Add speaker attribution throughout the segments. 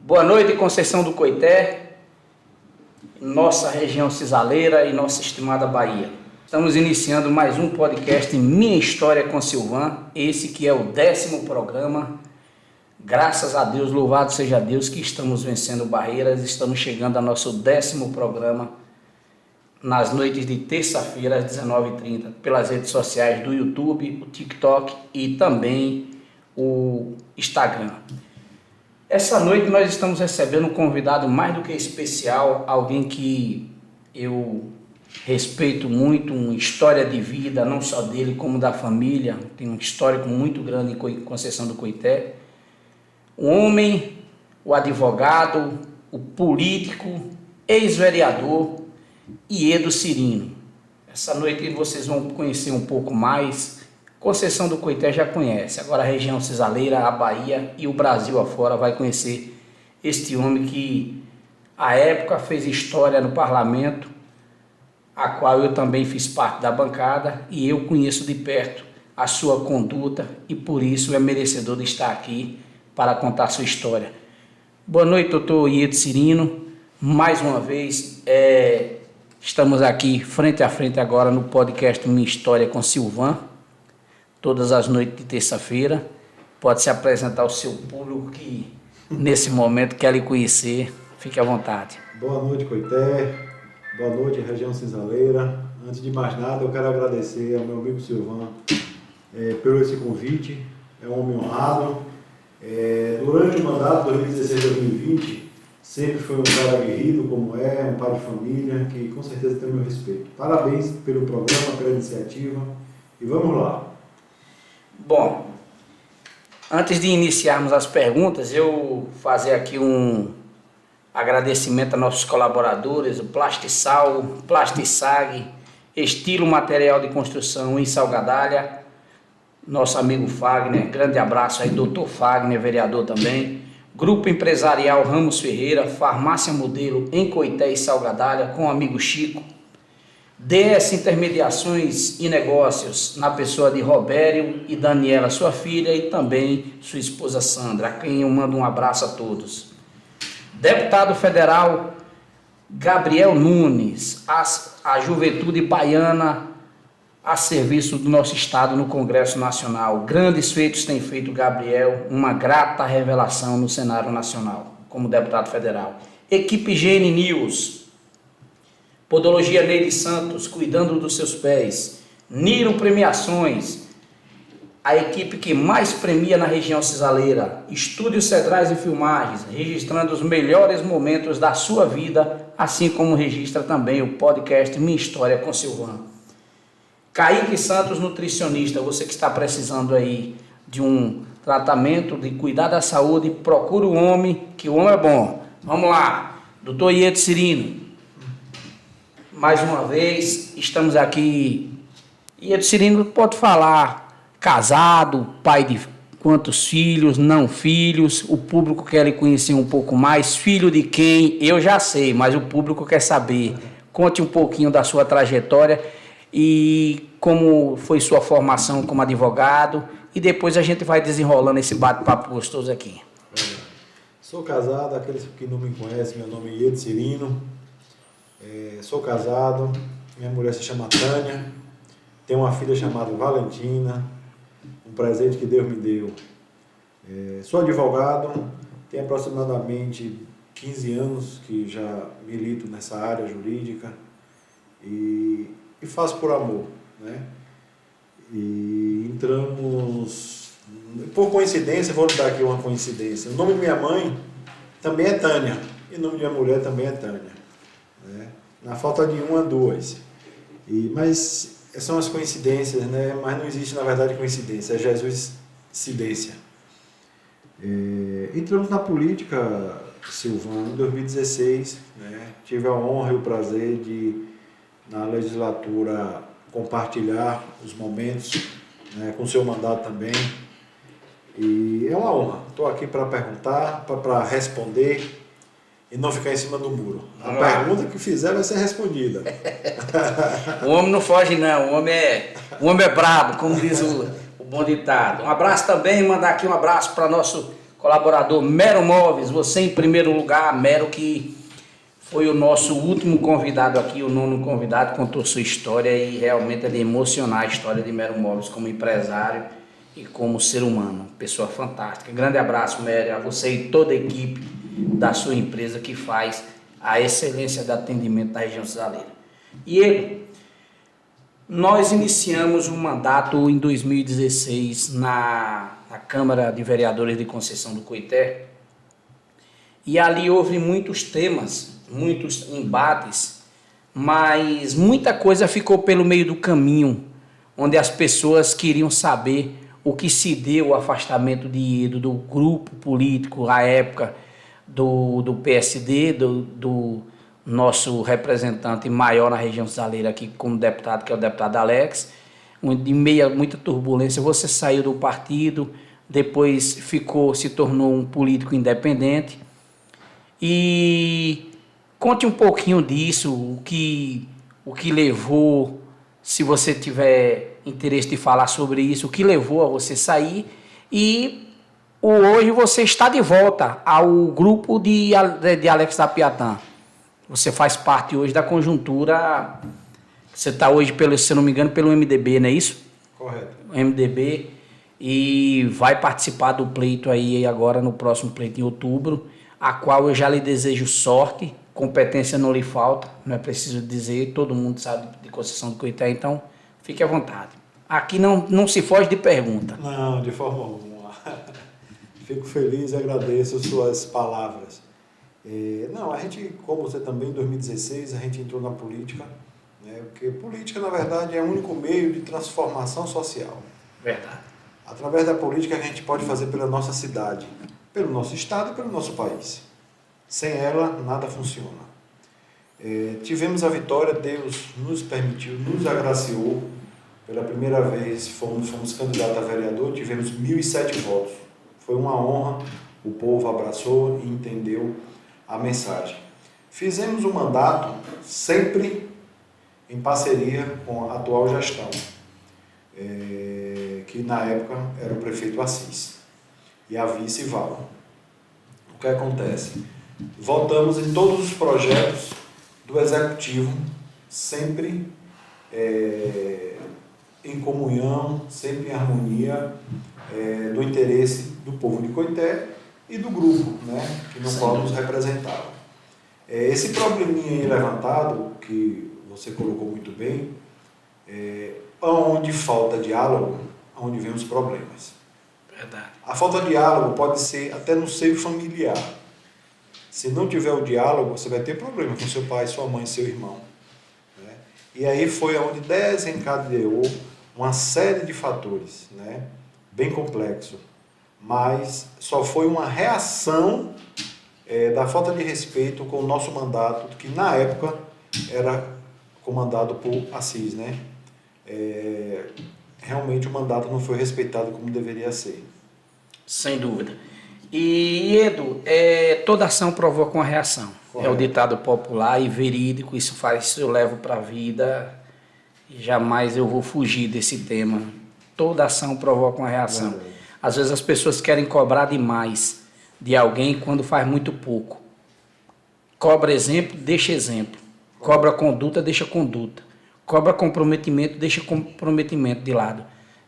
Speaker 1: Boa noite, Conceição do Coité, nossa região cisaleira e nossa estimada Bahia. Estamos iniciando mais um podcast Minha História com Silvan, esse que é o 10º programa. Graças a Deus, louvado seja Deus que estamos vencendo barreiras, estamos chegando ao nosso 10º programa nas noites de terça-feira às 19h30 pelas redes sociais do YouTube, o TikTok e também o Instagram. Essa noite nós estamos recebendo um convidado mais do que especial, alguém que eu respeito muito, uma história de vida, não só dele como da família, tem um histórico muito grande em Conceição do Coité. O homem, o advogado, o político, ex-vereador Iedo Cirino. Essa noite vocês vão conhecer um pouco mais. Conceição do Coité já conhece, agora a região cisaleira, a Bahia e o Brasil afora vai conhecer este homem que à época fez história no parlamento, a qual eu também fiz parte da bancada e eu conheço de perto a sua conduta e por isso é merecedor de estar aqui para contar a sua história. Boa noite, doutor Iedo Cirino. Mais uma vez, estamos aqui frente a frente agora no podcast Minha História com Silvan. Todas as noites de terça-feira. Pode se apresentar ao seu público que nesse momento quer lhe conhecer. Fique à vontade.
Speaker 2: Boa noite, Coité. Boa noite, região cisaleira. Antes de mais nada, eu quero agradecer ao meu amigo Silvan pelo esse convite. É um homem honrado. Durante o mandato 2016-2020, sempre foi um cara aguerrido, como um pai de família, que com certeza tem o meu respeito. Parabéns pelo programa, pela iniciativa. E vamos lá.
Speaker 1: Bom, antes de iniciarmos as perguntas, eu fazer aqui um agradecimento a nossos colaboradores, o Plastisal, Plastisag, Estilo Material de Construção em Salgadalha, nosso amigo Fagner, grande abraço aí, doutor Fagner, vereador também, Grupo Empresarial Ramos Ferreira, Farmácia Modelo em Coité e Salgadalha, com o amigo Chico, DS Intermediações e Negócios, na pessoa de Robério e Daniela, sua filha, e também sua esposa Sandra, a quem eu mando um abraço a todos. Deputado Federal Gabriel Nunes, a juventude baiana a serviço do nosso Estado no Congresso Nacional. Grandes feitos tem feito Gabriel, uma grata revelação no cenário nacional, como deputado federal. Equipe GN News, Podologia Neide Santos, cuidando dos seus pés. Niro Premiações, a equipe que mais premia na região cisaleira. Estúdio Cedrais e Filmagens, registrando os melhores momentos da sua vida, assim como registra também o podcast Minha História com Silvan. Kaique Santos, nutricionista, você que está precisando aí de um tratamento, de cuidar da saúde, procura o homem, que o homem é bom. Vamos lá, doutor Iedo Cirino. Mais uma vez, estamos aqui. Iedo Cirino pode falar, casado, pai de quantos filhos, não filhos, o público quer lhe conhecer um pouco mais, filho de quem, eu já sei, mas o público quer saber. Conte um pouquinho da sua trajetória e como foi sua formação como advogado e depois a gente vai desenrolando esse bate-papo gostoso aqui.
Speaker 2: Sou casado, aqueles que não me conhecem, meu nome é Iedo Cirino. Sou casado, minha mulher se chama Tânia, tenho uma filha chamada Valentina, um presente que Deus me deu. Sou advogado, tenho aproximadamente 15 anos que já milito nessa área jurídica e faço por amor, né? E entramos, por coincidência, vou dar aqui uma coincidência, o nome de minha mãe também é Tânia e o nome de minha mulher também é Tânia. Na falta de uma, duas. Mas são as coincidências, né? Mas não existe, na verdade, coincidência. É Jesus-cidência. Entramos na política, Silvan, em 2016. Né? Tive a honra e o prazer de, na legislatura, compartilhar os momentos, né? Com o seu mandato também. E é uma honra. Estou aqui para perguntar, para responder e não ficar em cima do muro. A pergunta que fizer vai ser respondida.
Speaker 1: O homem não foge não, o homem é brabo, como diz o bom ditado. Um abraço também, mandar aqui um abraço para nosso colaborador Mero Móveis, você em primeiro lugar, Mero, que foi o nosso último convidado aqui, o nono convidado, contou sua história e realmente é de emocionar a história de Mero Móveis como empresário e como ser humano, pessoa fantástica. Grande abraço, Mero, a você e toda a equipe da sua empresa que faz a excelência de atendimento da região cisaleira. E ele, nós iniciamos um mandato em 2016 na Câmara de Vereadores de Conceição do Coité, e ali houve muitos temas, muitos embates, mas muita coisa ficou pelo meio do caminho, onde as pessoas queriam saber o que se deu o afastamento do grupo político à época do PSD, do nosso representante maior na região cisaleira aqui como deputado, que é o deputado Alex. De meia muita turbulência, você saiu do partido, depois se tornou um político independente. E conte um pouquinho disso, o que levou, se você tiver interesse de falar sobre isso, o que levou a você sair, e hoje você está de volta ao grupo de Alex da Piatã. Você faz parte hoje da conjuntura, você está hoje, se eu não me engano, pelo MDB, não é isso?
Speaker 2: Correto.
Speaker 1: MDB, e vai participar do pleito aí agora, no próximo pleito em outubro, a qual eu já lhe desejo sorte, competência não lhe falta, não é preciso dizer, todo mundo sabe de Conceição do Coité, então fique à vontade. Aqui não se foge de pergunta.
Speaker 2: Não, de forma alguma. Fico feliz e agradeço suas palavras. Não, a gente, como você também, em 2016, a gente entrou na política, né, porque política, na verdade, é o único meio de transformação social.
Speaker 1: Verdade.
Speaker 2: Através da política, a gente pode fazer pela nossa cidade, pelo nosso estado e pelo nosso país. Sem ela, nada funciona. Tivemos a vitória, Deus nos permitiu, nos agraciou. Pela primeira vez fomos candidatos a vereador, tivemos 1.007 votos. Foi uma honra, o povo abraçou e entendeu a mensagem. Fizemos um mandato sempre em parceria com a atual gestão, que na época era o prefeito Assis e a vice Val. O que acontece? Votamos em todos os projetos do Executivo, sempre em comunhão, sempre em harmonia do interesse do povo de Coité e do grupo, né, que no qual nos representava. Esse probleminha aí levantado, que você colocou muito bem, onde falta diálogo, onde vem os problemas.
Speaker 1: Verdade.
Speaker 2: A falta de diálogo pode ser até no seio familiar. Se não tiver o diálogo, você vai ter problema com seu pai, sua mãe, seu irmão, né? E aí foi onde desencadeou uma série de fatores, né? Bem complexo, mas só foi uma reação da falta de respeito com o nosso mandato, que na época era comandado por Assis, né? Realmente o mandato não foi respeitado como deveria ser.
Speaker 1: Sem dúvida. E, Edu, toda ação provoca uma reação. Correto. É o ditado popular e verídico, isso eu levo para a vida e jamais eu vou fugir desse tema. Toda ação provoca uma reação. Verdade. Às vezes as pessoas querem cobrar demais de alguém quando faz muito pouco. Cobra exemplo, deixa exemplo. Cobra conduta, deixa conduta. Cobra comprometimento, deixa comprometimento de lado.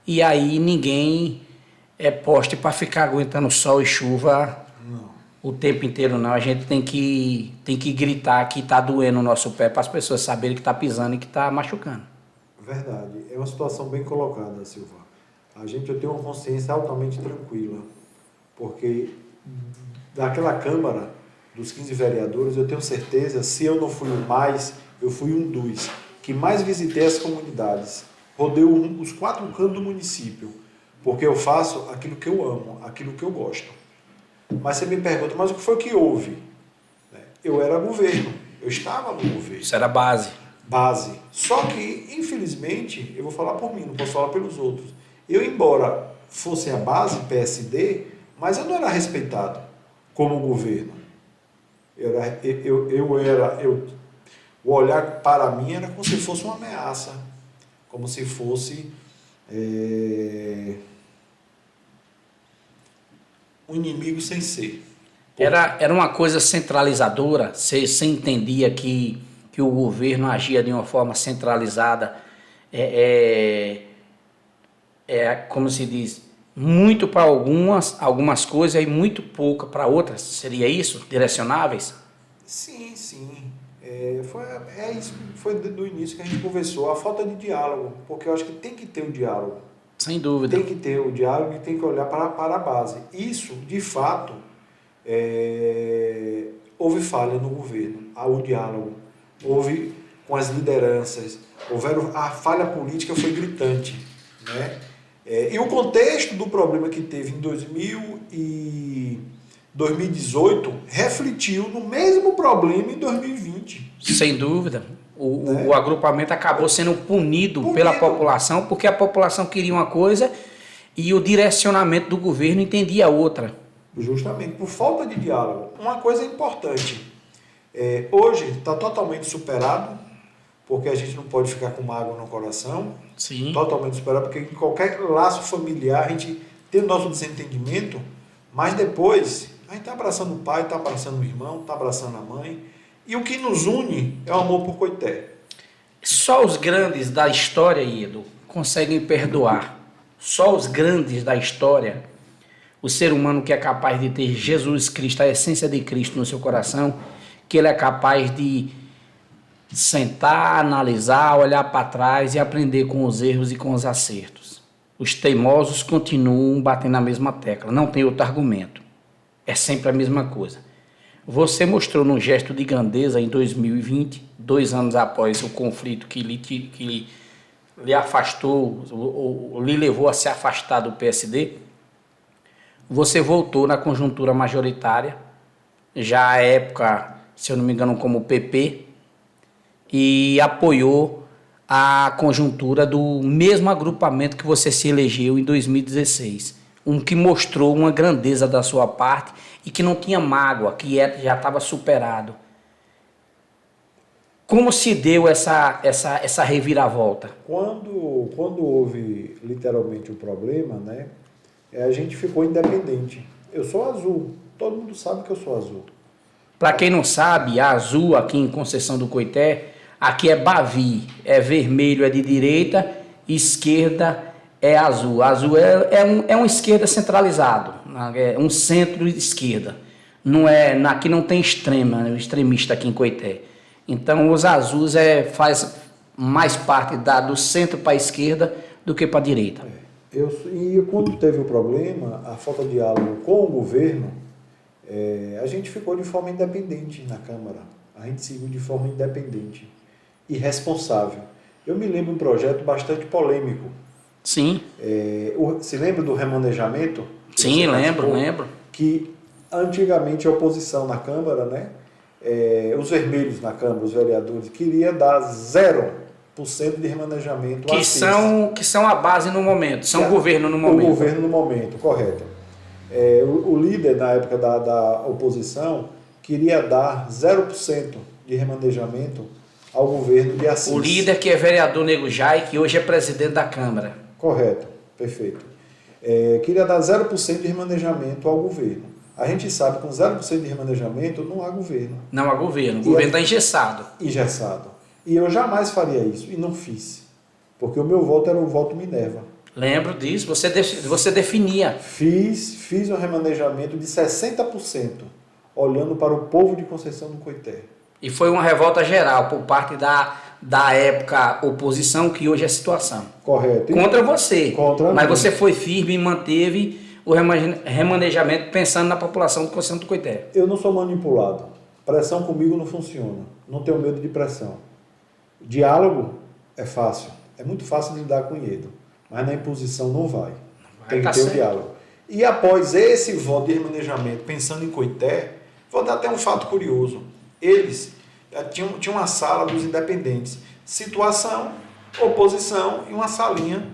Speaker 1: E aí ninguém é poste para ficar aguentando sol e chuva o tempo inteiro, não. A gente tem que gritar que está doendo o nosso pé para as pessoas saberem que está pisando e que está machucando.
Speaker 2: Verdade. É uma situação bem colocada, Silva. Eu tenho uma consciência altamente tranquila, porque daquela Câmara dos 15 vereadores, eu tenho certeza, se eu não fui o mais, eu fui um dos que mais visitei as comunidades. Rodei os 4 cantos do município, porque eu faço aquilo que eu amo, aquilo que eu gosto. Mas você me pergunta, mas o que foi que houve? Eu era governo, eu estava no governo.
Speaker 1: Isso era base.
Speaker 2: Base. Só que, infelizmente, eu vou falar por mim, não posso falar pelos outros. Eu, embora fosse a base, PSD, mas eu não era respeitado como governo. O olhar para mim era como se fosse uma ameaça, como se fosse um inimigo sem ser.
Speaker 1: Era uma coisa centralizadora? Você entendia que o governo agia de uma forma centralizada, como se diz, muito para algumas coisas e muito pouca para outras? Seria isso? Direcionáveis?
Speaker 2: Sim. Isso foi do início que a gente conversou, a falta de diálogo, porque eu acho que tem que ter o diálogo.
Speaker 1: Sem dúvida.
Speaker 2: Tem que ter o diálogo e tem que olhar para a base. Isso, de fato, houve falha no governo, o diálogo, houve com as lideranças, a falha política foi gritante, né? E o contexto do problema que teve em 2018 refletiu no mesmo problema em 2020.
Speaker 1: Sem dúvida. O agrupamento acabou sendo punido pela população, porque a população queria uma coisa e o direcionamento do governo entendia outra.
Speaker 2: Justamente, por falta de diálogo. Uma coisa importante, hoje está totalmente superado, porque a gente não pode ficar com mágoa no coração.
Speaker 1: Sim.
Speaker 2: Totalmente superado, porque em qualquer laço familiar a gente tem o nosso desentendimento, mas depois a gente está abraçando o pai, está abraçando o irmão, está abraçando a mãe. E o que nos une é o amor por Coité.
Speaker 1: Só os grandes da história, Ido, conseguem perdoar. Só os grandes da história, o ser humano que é capaz de ter Jesus Cristo, a essência de Cristo no seu coração, que ele é capaz de sentar, analisar, olhar para trás e aprender com os erros e com os acertos. Os teimosos continuam batendo na mesma tecla, não tem outro argumento. É sempre a mesma coisa. Você mostrou num gesto de grandeza em 2020, 2 anos após o conflito que lhe afastou, ou lhe levou a se afastar do PSD, você voltou na conjuntura majoritária, já à época, se eu não me engano, como PP, e apoiou a conjuntura do mesmo agrupamento que você se elegeu em 2016. Que mostrou uma grandeza da sua parte e que não tinha mágoa, que já estava superado. Como se deu essa reviravolta?
Speaker 2: Quando houve literalmente o problema, né, a gente ficou independente. Eu sou azul, todo mundo sabe que eu sou azul.
Speaker 1: Para quem não sabe, a azul aqui em Conceição do Coité, aqui é Bavi, é vermelho, é de direita, esquerda é azul. Azul é uma esquerda centralizado, é um centro-esquerda. Aqui não tem extremista aqui em Coité. Então os azuis faz mais parte do centro para a esquerda do que para a direita.
Speaker 2: E quando teve o problema, a falta de diálogo com o governo, a gente ficou de forma independente na Câmara. A gente seguiu de forma independente e responsável. Eu me lembro de um projeto bastante polêmico.
Speaker 1: Sim.
Speaker 2: Se lembra do remanejamento?
Speaker 1: Sim, lembro.
Speaker 2: Que antigamente a oposição na Câmara, né? Os vermelhos na Câmara, os vereadores, queria dar 0% de remanejamento.
Speaker 1: Que são a base no momento, são o governo no momento.
Speaker 2: O governo no momento, correto. O líder na época da oposição queria dar 0% de remanejamento ao governo de Assis.
Speaker 1: O líder que é vereador Nego Jai, que hoje é presidente da Câmara.
Speaker 2: Correto, perfeito. Queria dar 0% de remanejamento ao governo. A gente sabe que com 0% de remanejamento não há governo.
Speaker 1: Não há governo, o governo está engessado.
Speaker 2: Engessado. E eu jamais faria isso, e não fiz. Porque o meu voto era o voto Minerva.
Speaker 1: Lembro disso, você definia.
Speaker 2: Fiz um remanejamento de 60%, olhando para o povo de Conceição do Coité.
Speaker 1: E foi uma revolta geral por parte da época oposição, que hoje é situação.
Speaker 2: Correto.
Speaker 1: Contra você. Mas
Speaker 2: mim.
Speaker 1: você foi firme e manteve o remanejamento pensando na população de Conceição do Coité.
Speaker 2: Eu não sou manipulado. Pressão comigo não funciona. Não tenho medo de pressão. Diálogo é fácil. É muito fácil de lidar com o Iedo. Mas na imposição não vai. Tem que ter o diálogo. E após esse voto de remanejamento, pensando em Coité, vou dar até um fato curioso. Eles tinham uma sala dos independentes. Situação, oposição e uma salinha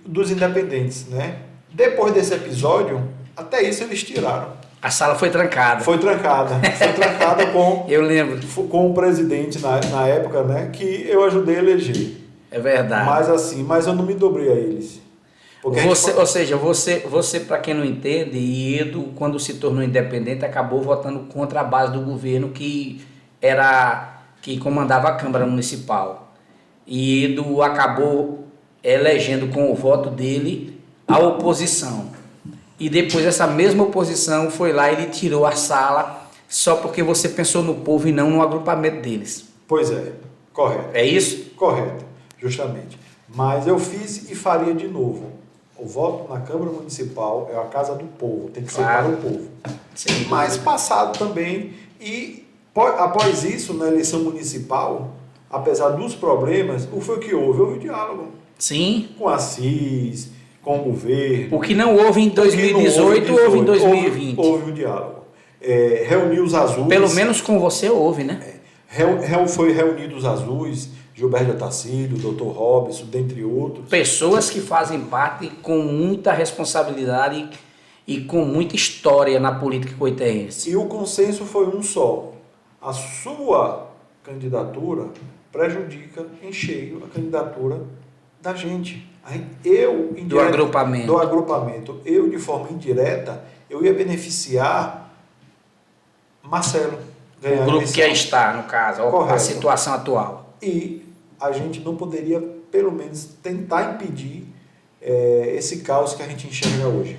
Speaker 2: dos independentes, né? Depois desse episódio, até isso eles tiraram.
Speaker 1: A sala foi trancada.
Speaker 2: Foi trancada com...
Speaker 1: Eu lembro.
Speaker 2: Com o presidente na época, né? Que eu ajudei a eleger.
Speaker 1: É verdade.
Speaker 2: Mas eu não me dobrei a eles.
Speaker 1: Ou seja, você para quem não entende, Iedo, quando se tornou independente, acabou votando contra a base do governo que comandava a Câmara Municipal. E Iedo acabou elegendo com o voto dele a oposição. E depois essa mesma oposição foi lá e ele tirou a sala só porque você pensou no povo e não no agrupamento deles.
Speaker 2: Pois é, correto.
Speaker 1: É isso?
Speaker 2: Correto, justamente. Mas eu fiz e faria de novo. O voto na Câmara Municipal é a casa do povo, tem que ser para o povo.
Speaker 1: Sim.
Speaker 2: Mas passado também, e após isso, na eleição municipal, apesar dos problemas, o foi que houve? Houve diálogo.
Speaker 1: Sim.
Speaker 2: Com a CIS, com o governo.
Speaker 1: O que não houve em 2018, houve em 2020.
Speaker 2: Houve um diálogo. Reuniu os azuis.
Speaker 1: Pelo menos com você houve, né?
Speaker 2: Foi reunido os azuis, Gilberto Tacílio, Dr. Robson, dentre outros.
Speaker 1: Pessoas que fazem parte com muita responsabilidade e com muita história na política coitense.
Speaker 2: E o consenso foi um só. A sua candidatura prejudica em cheio a candidatura da gente.
Speaker 1: Do agrupamento.
Speaker 2: Do agrupamento. Eu, de forma indireta, eu ia beneficiar Marcelo.
Speaker 1: O grupo que aí está, no caso,
Speaker 2: Correto.
Speaker 1: A situação atual.
Speaker 2: E a gente não poderia, pelo menos, tentar impedir esse caos que a gente enxerga hoje.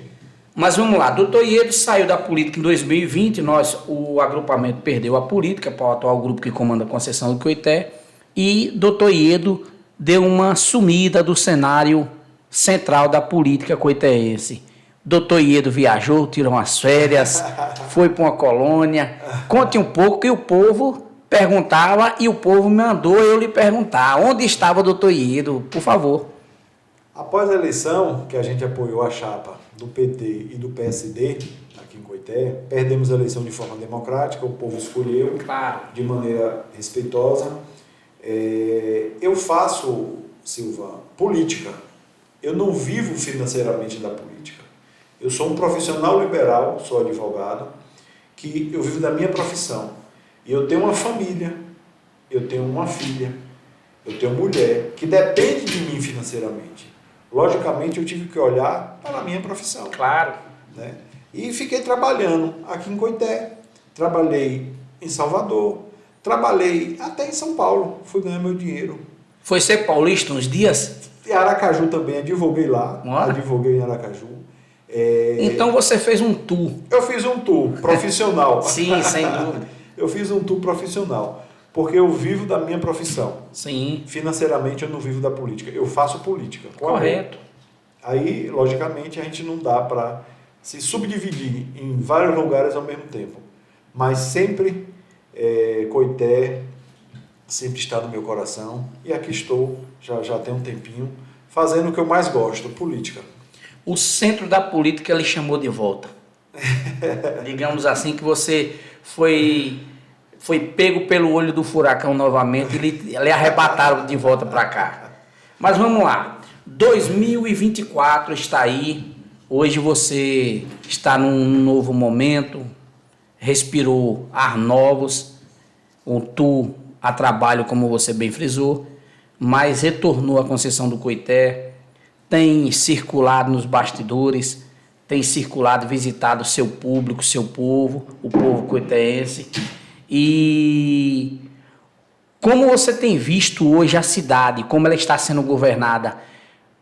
Speaker 1: Mas vamos lá, doutor Iedo saiu da política em 2020, o agrupamento perdeu a política para o atual grupo que comanda a concessão do Coité, e doutor Iedo deu uma sumida do cenário central da política coitense. Doutor Iedo viajou, tirou umas férias, foi para uma colônia. Conte um pouco que o povo perguntava e o povo mandou eu lhe perguntar. Onde estava o doutor Iedo, por favor?
Speaker 2: Após a eleição, que a gente apoiou a chapa do PT e do PSD, aqui em Coité, perdemos a eleição de forma democrática, o povo escolheu,
Speaker 1: Claro.
Speaker 2: de maneira respeitosa. Eu faço, Silva, política. Eu não vivo financeiramente da política. Eu sou um profissional liberal, sou advogado, que eu vivo da minha profissão. E eu tenho uma família, eu tenho uma filha, eu tenho mulher, que depende de mim financeiramente. Logicamente, eu tive que olhar para a minha profissão.
Speaker 1: Claro.
Speaker 2: Né? E fiquei trabalhando aqui em Coité, trabalhei em Salvador, trabalhei até em São Paulo, fui ganhar meu dinheiro.
Speaker 1: Foi ser paulista uns dias?
Speaker 2: Em Aracaju também, advoguei lá,
Speaker 1: Olha.
Speaker 2: advoguei em Aracaju.
Speaker 1: Então você fez um tour.
Speaker 2: Eu fiz um tour profissional.
Speaker 1: Sim, sem dúvida.
Speaker 2: Eu fiz um tour profissional, porque eu vivo da minha profissão.
Speaker 1: Sim.
Speaker 2: Financeiramente eu não vivo da política, eu faço política.
Speaker 1: Correto.
Speaker 2: Aí, logicamente, a gente não dá para se subdividir em vários lugares ao mesmo tempo. Mas sempre, Coité sempre está no meu coração. E aqui estou, já tem um tempinho, fazendo o que eu mais gosto, política.
Speaker 1: O centro da política lhe chamou de volta. Digamos assim, que você foi pego pelo olho do furacão novamente e lhe arrebataram de volta para cá. Mas vamos lá. 2024 está aí. Hoje você está num novo momento, respirou ar novos, um tour a trabalho, como você bem frisou, mas retornou à concessão do Coité, tem circulado nos bastidores, tem circulado, visitado seu público, seu povo, o povo coitense. E como você tem visto hoje a cidade, como ela está sendo governada,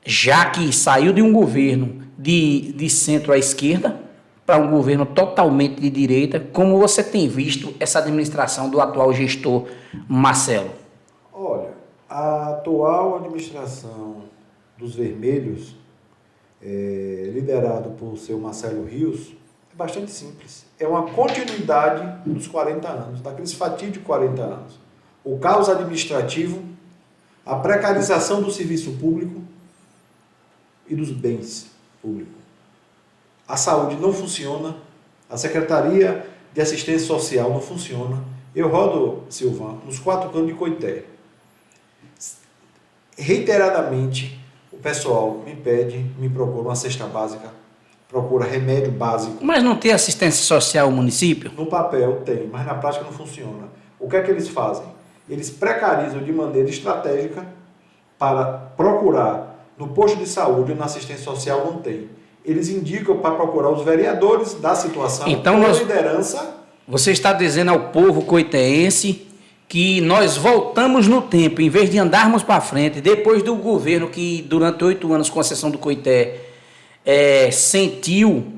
Speaker 1: já que saiu de um governo de centro à esquerda para um governo totalmente de direita, como você tem visto essa administração do atual gestor Marcelo?
Speaker 2: Olha, a atual administração dos Vermelhos, liderado por seu Marcelo Rios, é bastante simples. É uma continuidade dos 40 anos, daqueles fatídicos 40 anos. O caos administrativo, a precarização do serviço público e dos bens públicos. A saúde não funciona, a Secretaria de Assistência Social não funciona. Eu rodo, Silvão, nos 4 cantos de Coité. Reiteradamente, o pessoal me pede, me procura uma cesta básica, procura remédio básico.
Speaker 1: Mas não tem assistência social no município?
Speaker 2: No papel tem, mas na prática não funciona. O que é que eles fazem? Eles precarizam de maneira estratégica para procurar no posto de saúde ou na assistência social não tem. Eles indicam para procurar os vereadores da situação,
Speaker 1: então,
Speaker 2: liderança.
Speaker 1: Você está dizendo ao povo coitense que nós voltamos no tempo, em vez de andarmos para frente, depois do governo que durante 8 anos, com exceção do Coité, sentiu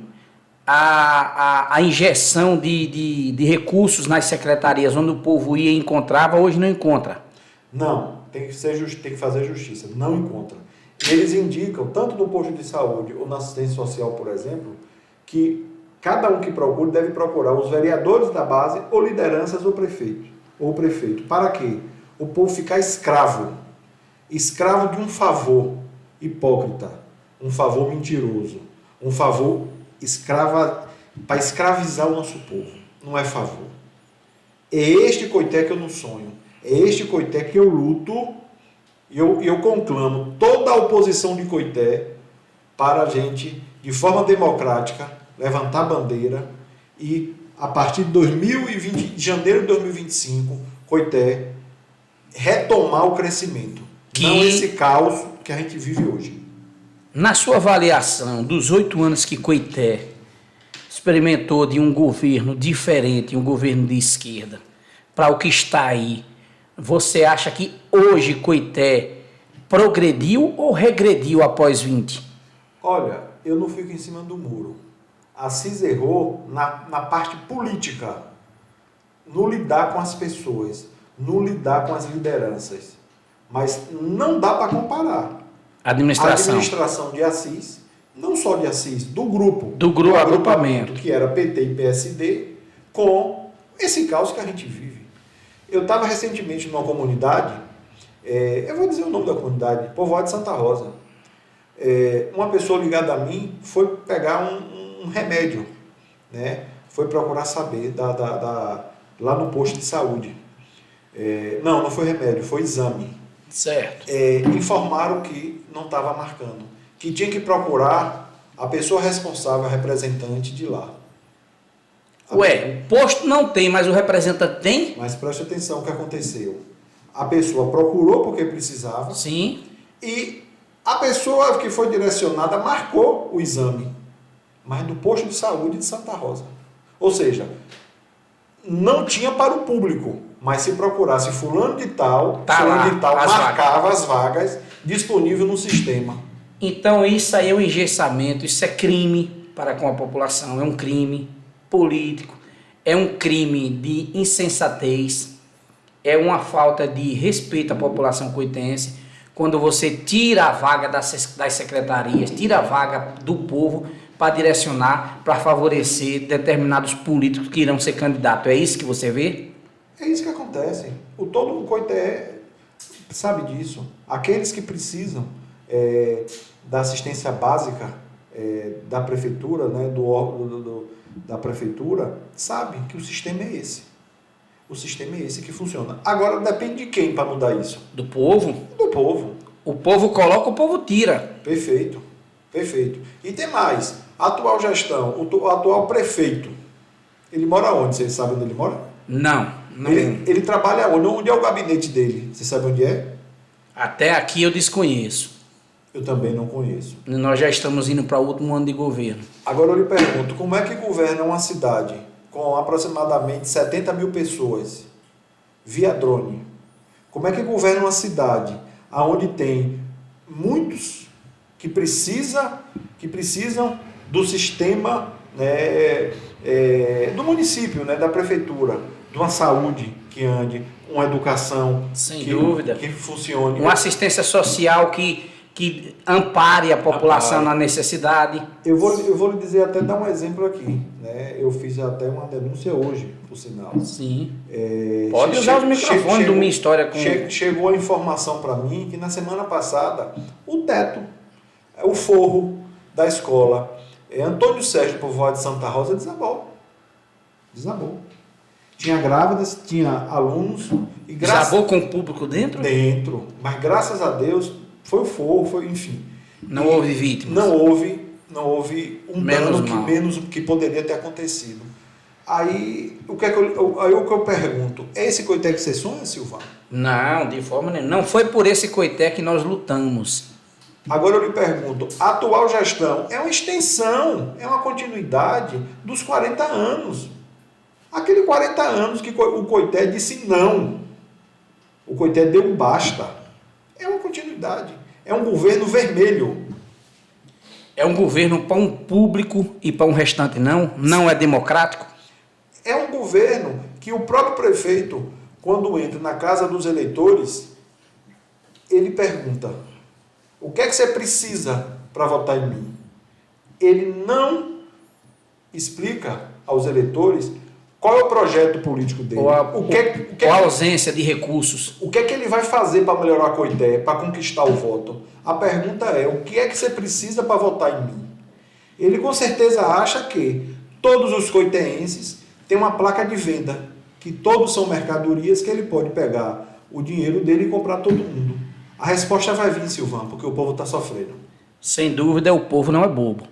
Speaker 1: a injeção de recursos nas secretarias onde o povo ia e encontrava, hoje não encontra.
Speaker 2: Não, tem que fazer justiça, não encontra. E eles indicam, tanto no posto de saúde ou na assistência social, por exemplo, que cada um que procure deve procurar os vereadores da base ou lideranças ou prefeito. Para quê? O povo ficar escravo de um favor hipócrita, um favor mentiroso, um favor para escravizar o nosso povo. Não é favor. É este Coité que eu não sonho. É este Coité que eu luto e eu conclamo toda a oposição de Coité para a gente, de forma democrática, levantar a bandeira e, a partir de janeiro de 2025, Coité retomar o crescimento. Não esse caos que a gente vive hoje.
Speaker 1: Na sua avaliação dos 8 anos que Coité experimentou de um governo diferente, um governo de esquerda, para o que está aí, você acha que hoje Coité progrediu ou regrediu após 20?
Speaker 2: Olha, eu não fico em cima do muro. Assis errou na parte política, no lidar com as pessoas, no lidar com as lideranças. Mas não dá para comparar. A administração de Assis, não só de Assis, do agrupamento, que era PT e PSD, com esse caos que a gente vive. Eu estava recentemente numa comunidade, eu vou dizer o nome da comunidade, Povoado de Santa Rosa. Uma pessoa ligada a mim foi pegar um remédio, né? Foi procurar saber lá no posto de saúde. Não foi remédio, foi exame.
Speaker 1: Certo.
Speaker 2: Informaram que não estava marcando, que tinha que procurar a pessoa responsável, a representante de lá.
Speaker 1: O posto não tem, mas o representante tem?
Speaker 2: Mas preste atenção o que aconteceu. A pessoa procurou porque precisava.
Speaker 1: Sim.
Speaker 2: E a pessoa que foi direcionada marcou o exame, mas do posto de saúde de Santa Rosa. Ou seja, não tinha para o público, mas se procurasse fulano de tal, marcava as vagas disponíveis no sistema.
Speaker 1: Então isso aí é um engessamento, isso é crime para com a população, é um crime político, é um crime de insensatez, é uma falta de respeito à população coitense, quando você tira a vaga das secretarias, tira a vaga do povo para direcionar, para favorecer determinados políticos que irão ser candidatos. É isso que você vê?
Speaker 2: É isso que acontece. Todo o Coité sabe disso. Aqueles que precisam da assistência básica da prefeitura, né, do órgão da prefeitura, sabem que o sistema é esse. O sistema é esse que funciona. Agora, depende de quem para mudar isso?
Speaker 1: Do povo?
Speaker 2: Do povo.
Speaker 1: O povo coloca, o povo tira.
Speaker 2: Perfeito. Perfeito. E tem mais. A atual gestão, o atual prefeito, ele mora onde? Você sabe onde ele mora?
Speaker 1: Não.
Speaker 2: Ele trabalha onde? Onde é o gabinete dele? Você sabe onde é?
Speaker 1: Até aqui eu desconheço.
Speaker 2: Eu também não conheço.
Speaker 1: Nós já estamos indo para o último ano de governo.
Speaker 2: Agora eu lhe pergunto, como é que governa uma cidade com aproximadamente 70 mil pessoas via drone? Como é que governa uma cidade onde tem muitos que precisam do sistema, né, do município, né, da prefeitura, de uma saúde que ande, uma educação
Speaker 1: sem dúvida,
Speaker 2: que funcione,
Speaker 1: uma assistência social que ampare a população na necessidade.
Speaker 2: Eu vou lhe dizer, até dar um exemplo aqui, né? Eu fiz até uma denúncia hoje, por sinal.
Speaker 1: Sim. Pode usar os microfones do Minha História.
Speaker 2: Chegou a informação para mim que na semana passada o teto, o forro da escola Antônio Sérgio Povoado de Santa Rosa desabou. Tinha grávidas, tinha alunos e
Speaker 1: desabou com o público dentro?
Speaker 2: Dentro, mas graças a Deus foi o fogo, enfim.
Speaker 1: Não houve vítimas.
Speaker 2: Não houve um dano que poderia ter acontecido. Aí o que eu pergunto, é esse Coité que você sonha, Silvano?
Speaker 1: Não, de forma nenhuma. Não foi por esse Coité que nós lutamos.
Speaker 2: Agora eu lhe pergunto, a atual gestão é uma extensão, é uma continuidade dos 40 anos. Aquele 40 anos que o Coité disse não. O Coité deu um basta. É uma continuidade. É um governo vermelho.
Speaker 1: É um governo para um público e para um restante não? Não é democrático?
Speaker 2: É um governo que o próprio prefeito, quando entra na casa dos eleitores, ele pergunta: o que é que você precisa para votar em mim? Ele não explica aos eleitores qual é o projeto político dele.
Speaker 1: Ou a ausência de recursos.
Speaker 2: O que é que ele vai fazer para melhorar a Coité, para conquistar o voto? A pergunta é: o que é que você precisa para votar em mim? Ele com certeza acha que todos os coiteenses têm uma placa de venda, que todos são mercadorias que ele pode pegar o dinheiro dele e comprar todo mundo. A resposta vai vir, Silvão, porque o povo está sofrendo.
Speaker 1: Sem dúvida, o povo não é bobo.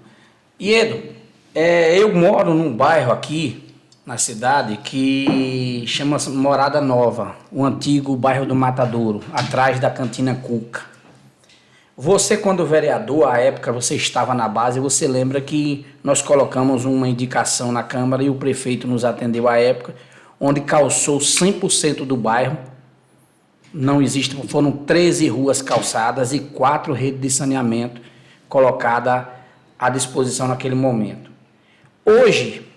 Speaker 1: Edo, eu moro num bairro aqui, na cidade, que chama-se Morada Nova, o antigo bairro do Matadouro, atrás da Cantina Cuca. Você, quando vereador, à época você estava na base, você lembra que nós colocamos uma indicação na Câmara e o prefeito nos atendeu à época, onde calçou 100% do bairro. Não existe, foram 13 ruas calçadas e 4 redes de saneamento colocadas à disposição naquele momento. Hoje,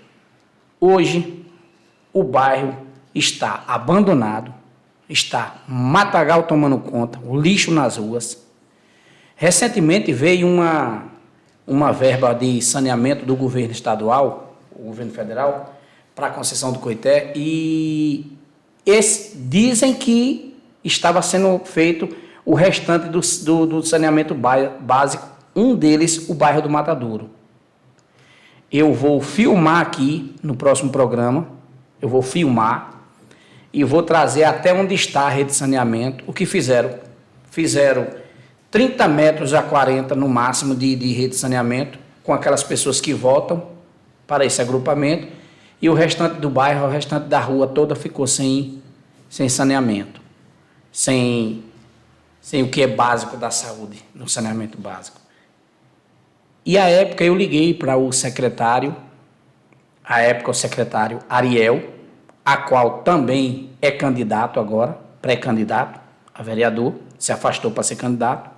Speaker 1: o bairro está abandonado, está matagal tomando conta, o lixo nas ruas. Recentemente veio uma verba de saneamento do governo estadual, o governo federal, para a concessão do Coité, e dizem que estava sendo feito o restante do saneamento básico, um deles o bairro do Matadouro. Eu vou filmar aqui no próximo programa, eu vou filmar e vou trazer até onde está a rede de saneamento. O que fizeram? Fizeram 30 metros a 40 no máximo de rede de saneamento, com aquelas pessoas que votam para esse agrupamento, e o restante do bairro, o restante da rua toda ficou sem saneamento, sem o que é básico da saúde, no saneamento básico. E à época eu liguei para o secretário, o secretário Ariel, a qual também é candidato agora, pré-candidato a vereador, se afastou para ser candidato,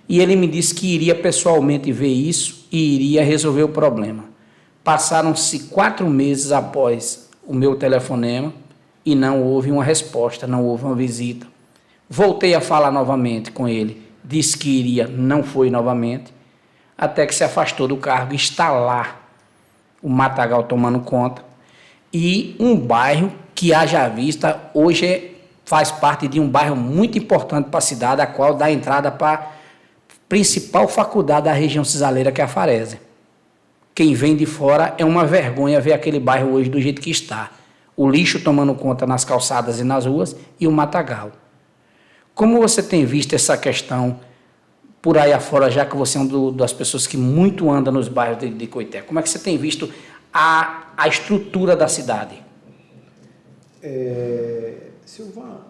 Speaker 1: e ele me disse que iria pessoalmente ver isso e iria resolver o problema. Passaram-se 4 meses após o meu telefonema e não houve uma resposta, não houve uma visita. Voltei a falar novamente com ele, disse que iria, não foi novamente, até que se afastou do cargo, está lá o matagal tomando conta, e um bairro que, haja vista, hoje faz parte de um bairro muito importante para a cidade, a qual dá entrada para a principal faculdade da região cisaleira, que é a Farésia. Quem vem de fora é uma vergonha ver aquele bairro hoje do jeito que está. O lixo tomando conta nas calçadas e nas ruas e o matagal. Como você tem visto essa questão por aí afora, já que você é uma das pessoas que muito anda nos bairros de Coité? Como é que você tem visto a estrutura da cidade?
Speaker 2: Silvano,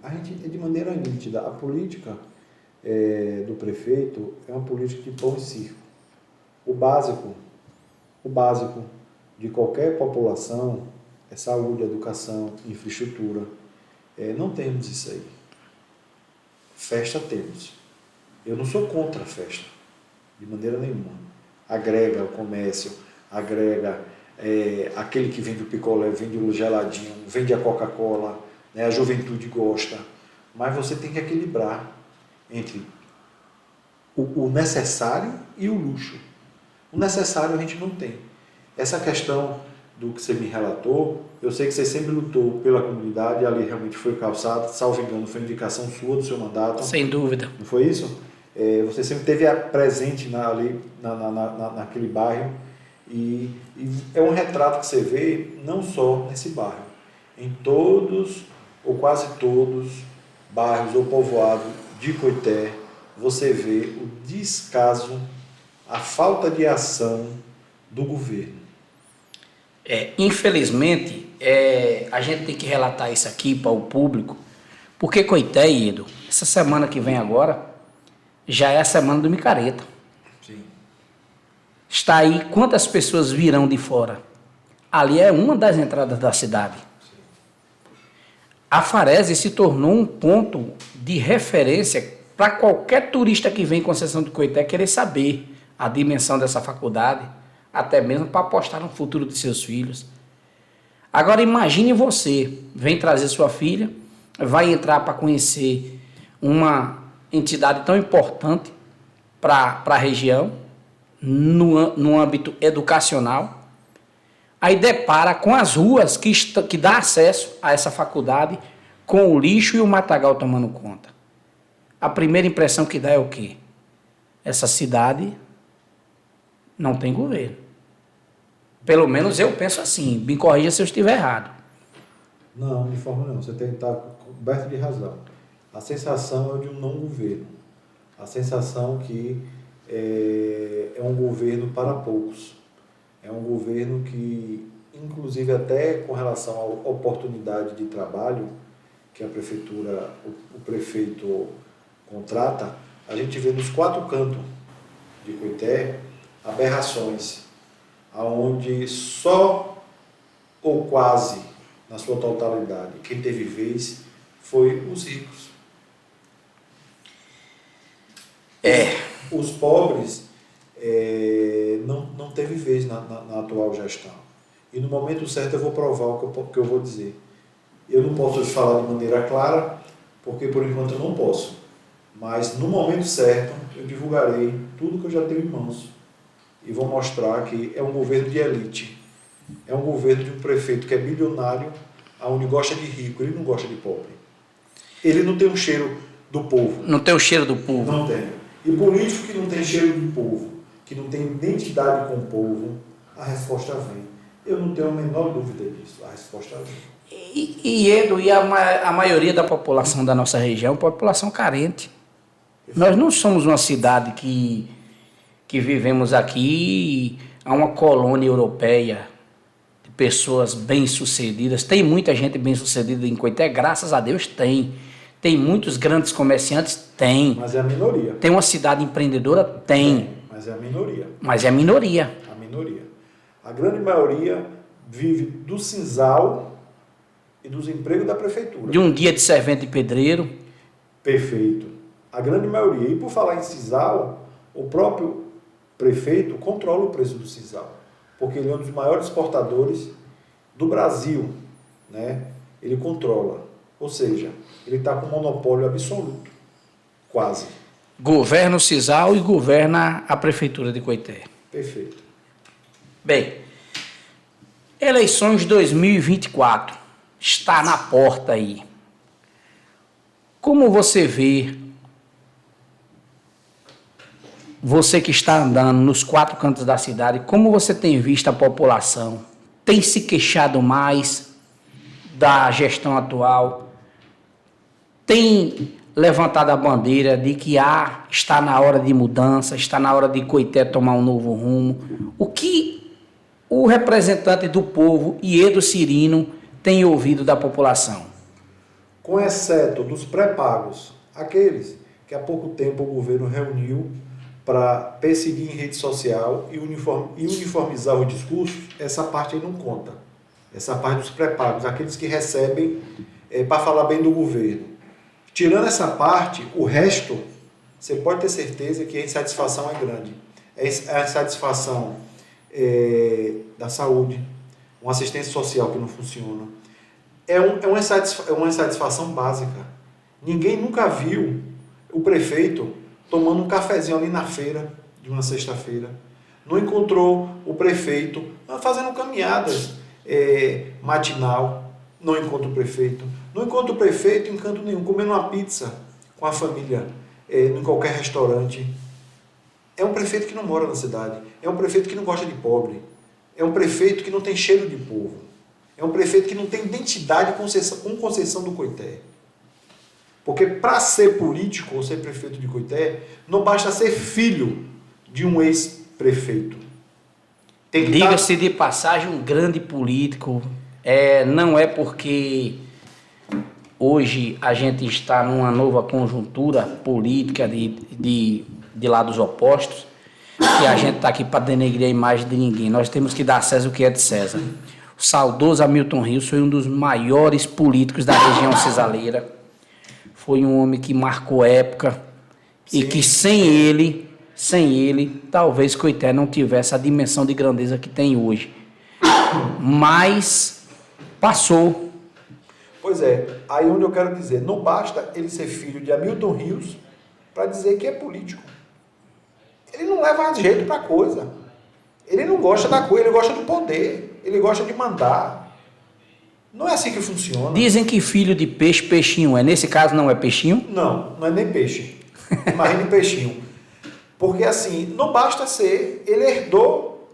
Speaker 2: a gente de maneira nítida, a política do prefeito é uma política de pão e circo. O básico de qualquer população é saúde, educação, infraestrutura. Não temos isso aí. Festa temos. Eu não sou contra a festa, de maneira nenhuma. Agrega o comércio, agrega aquele que vende o picolé, vende o geladinho, vende a Coca-Cola, né? A juventude gosta. Mas você tem que equilibrar entre o necessário e o luxo. O necessário a gente não tem. Essa questão do que você me relatou, eu sei que você sempre lutou pela comunidade, ali realmente foi calçado, salvo engano, foi indicação sua do seu mandato.
Speaker 1: Sem dúvida.
Speaker 2: Não foi isso? Você sempre esteve presente ali naquele bairro, e é um retrato que você vê não só nesse bairro, em todos ou quase todos bairros ou povoados de Coité, você vê o descaso, a falta de ação do governo.
Speaker 1: Infelizmente, a gente tem que relatar isso aqui para o público, Porque Coité, Edo, essa semana que vem agora, já é a semana do micareta.
Speaker 2: Sim.
Speaker 1: Está aí quantas pessoas virão de fora. Ali é uma das entradas da cidade.
Speaker 2: Sim.
Speaker 1: A Farese se tornou um ponto de referência para qualquer turista que vem em Conceição do Coité querer saber a dimensão dessa faculdade, até mesmo para apostar no futuro de seus filhos. Agora imagine você, vem trazer sua filha, vai entrar para conhecer uma entidade tão importante para a região, no âmbito educacional, aí depara com as ruas que dá acesso a essa faculdade, com o lixo e o matagal tomando conta. A primeira impressão que dá é o quê? Essa cidade não tem governo. Pelo menos eu penso assim, me corrija se eu estiver errado.
Speaker 2: Não, de forma não. Você tem que estar coberto de razão. A sensação é de um não governo. A sensação que é um governo para poucos. É um governo que, inclusive até com relação à oportunidade de trabalho que a prefeitura, o prefeito contrata, a gente vê nos 4 cantos de Coité aberrações, aonde só ou quase, na sua totalidade, quem teve vez foi os ricos. Os pobres não teve vez na atual gestão. E no momento certo eu vou provar o que eu vou dizer. Eu não posso falar de maneira clara, porque por enquanto eu não posso. Mas no momento certo eu divulgarei tudo que eu já tenho em mãos. E vou mostrar que é um governo de elite. É um governo de um prefeito que é bilionário, onde gosta de rico, ele não gosta de pobre. Ele não tem um cheiro do povo.
Speaker 1: Não tem o cheiro do povo.
Speaker 2: Não tem. E político que não tem cheiro do povo, que não tem identidade com o povo, a resposta vem. Eu não tenho a menor dúvida disso. A resposta vem.
Speaker 1: Edo, e a maioria da população da nossa região é população carente. Nós não somos uma cidade que vivemos aqui a uma colônia europeia de pessoas bem-sucedidas. Tem muita gente bem-sucedida em Coité, graças a Deus tem. Tem muitos grandes comerciantes? Tem.
Speaker 2: Mas é a minoria.
Speaker 1: Tem uma cidade empreendedora? Tem.
Speaker 2: Mas é a minoria.
Speaker 1: Mas é a minoria.
Speaker 2: A minoria. A grande maioria vive do sisal e dos empregos da prefeitura.
Speaker 1: De um dia de servente de pedreiro.
Speaker 2: Perfeito. A grande maioria. E por falar em sisal, o próprio prefeito controla o preço do sisal, porque ele é um dos maiores exportadores do Brasil, né? Ele controla, ou seja, ele está com monopólio absoluto, quase.
Speaker 1: Governa o Cisal e governa a prefeitura de Coité.
Speaker 2: Perfeito.
Speaker 1: Bem, eleições 2024 está na porta aí. Como você vê, você que está andando nos 4 cantos da cidade, como você tem visto a população? Tem se queixado mais da gestão atual? Tem levantado a bandeira de que está na hora de mudança, está na hora de Coité tomar um novo rumo? O que o representante do povo, Edo Cirino, tem ouvido da população?
Speaker 2: Com exceto dos pré-pagos, aqueles que há pouco tempo o governo reuniu para perseguir em rede social e uniformizar os discursos, essa parte aí não conta. Essa parte dos pré-pagos, aqueles que recebem para falar bem do governo. Tirando essa parte, o resto, você pode ter certeza que a insatisfação é grande. É a insatisfação da saúde, uma assistência social que não funciona. É uma insatisfação básica. Ninguém nunca viu o prefeito tomando um cafezinho ali na feira, de uma sexta-feira. Não encontrou o prefeito fazendo caminhadas matinal. Não encontra o prefeito. Não encontra o prefeito em canto nenhum, comendo uma pizza com a família, em qualquer restaurante. É um prefeito que não mora na cidade. É um prefeito que não gosta de pobre. É um prefeito que não tem cheiro de povo. É um prefeito que não tem identidade com Conceição do Coité. Porque para ser político ou ser prefeito de Coité, não basta ser filho de um ex-prefeito.
Speaker 1: Diga-se de passagem, um grande político. Não é porque hoje a gente está numa nova conjuntura política de lados opostos, que a gente está aqui para denegrir a imagem de ninguém. Nós temos que dar a César o que é de César. O saudoso Hamilton Rios foi um dos maiores políticos da região cisaleira. Foi um homem que marcou época. Sim. E que sem ele, talvez Coité não tivesse a dimensão de grandeza que tem hoje. Mas passou.
Speaker 2: Pois é, aí onde eu quero dizer, não basta ele ser filho de Hamilton Rios para dizer que é político. Ele não leva jeito para a coisa. Ele não gosta da coisa, ele gosta do poder, ele gosta de mandar. Não é assim que funciona.
Speaker 1: Dizem que filho de peixe, peixinho é. Nesse caso não é peixinho?
Speaker 2: Não, não é nem peixe. Imagine peixinho. Porque assim, não basta ser, ele herdou.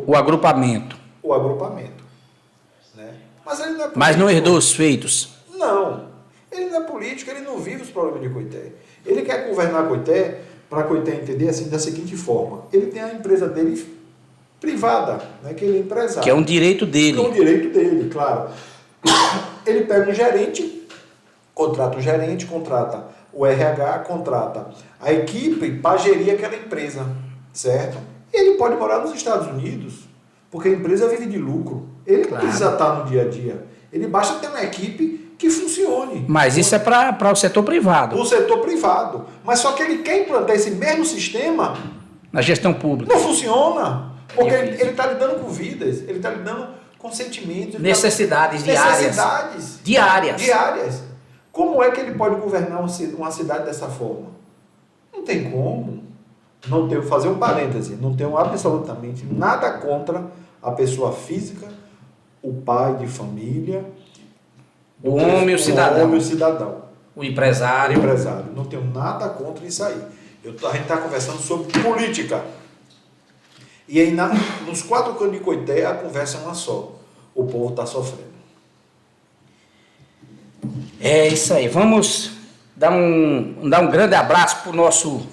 Speaker 1: O agrupamento.
Speaker 2: O agrupamento. Né? Mas ele não é político.
Speaker 1: Mas não herdou os feitos?
Speaker 2: Não. Ele não é político, ele não vive os problemas de Coité. Ele quer governar Coité, para Coité entender assim, da seguinte forma. Ele tem a empresa dele privada, né, que ele é empresário.
Speaker 1: Que é um direito dele.
Speaker 2: Que é um direito dele, claro. Ele pega um gerente, contrata o RH, contrata a equipe para gerir aquela empresa, certo? E ele pode morar nos Estados Unidos, porque a empresa vive de lucro. Ele não precisa estar no dia a dia. Ele basta ter uma equipe que funcione.
Speaker 1: Mas isso é para o setor privado.
Speaker 2: O setor privado. Mas só que ele quer implantar esse mesmo sistema
Speaker 1: na gestão pública.
Speaker 2: Não funciona. Porque ele está lidando com vidas, ele está lidando com sentimentos.
Speaker 1: Necessidades diárias.
Speaker 2: Necessidades diárias. Como é que ele pode governar uma cidade dessa forma? Não tem como. Não tenho, fazer um parêntese, não tenho absolutamente nada contra a pessoa física, o pai de família,
Speaker 1: o homem e o cidadão.
Speaker 2: O
Speaker 1: empresário.
Speaker 2: Não tenho nada contra isso aí. A gente está conversando sobre política. E aí, nos 4 cantos de Coité, a conversa é uma só. O povo está sofrendo.
Speaker 1: É isso aí. Vamos dar um grande abraço para o nosso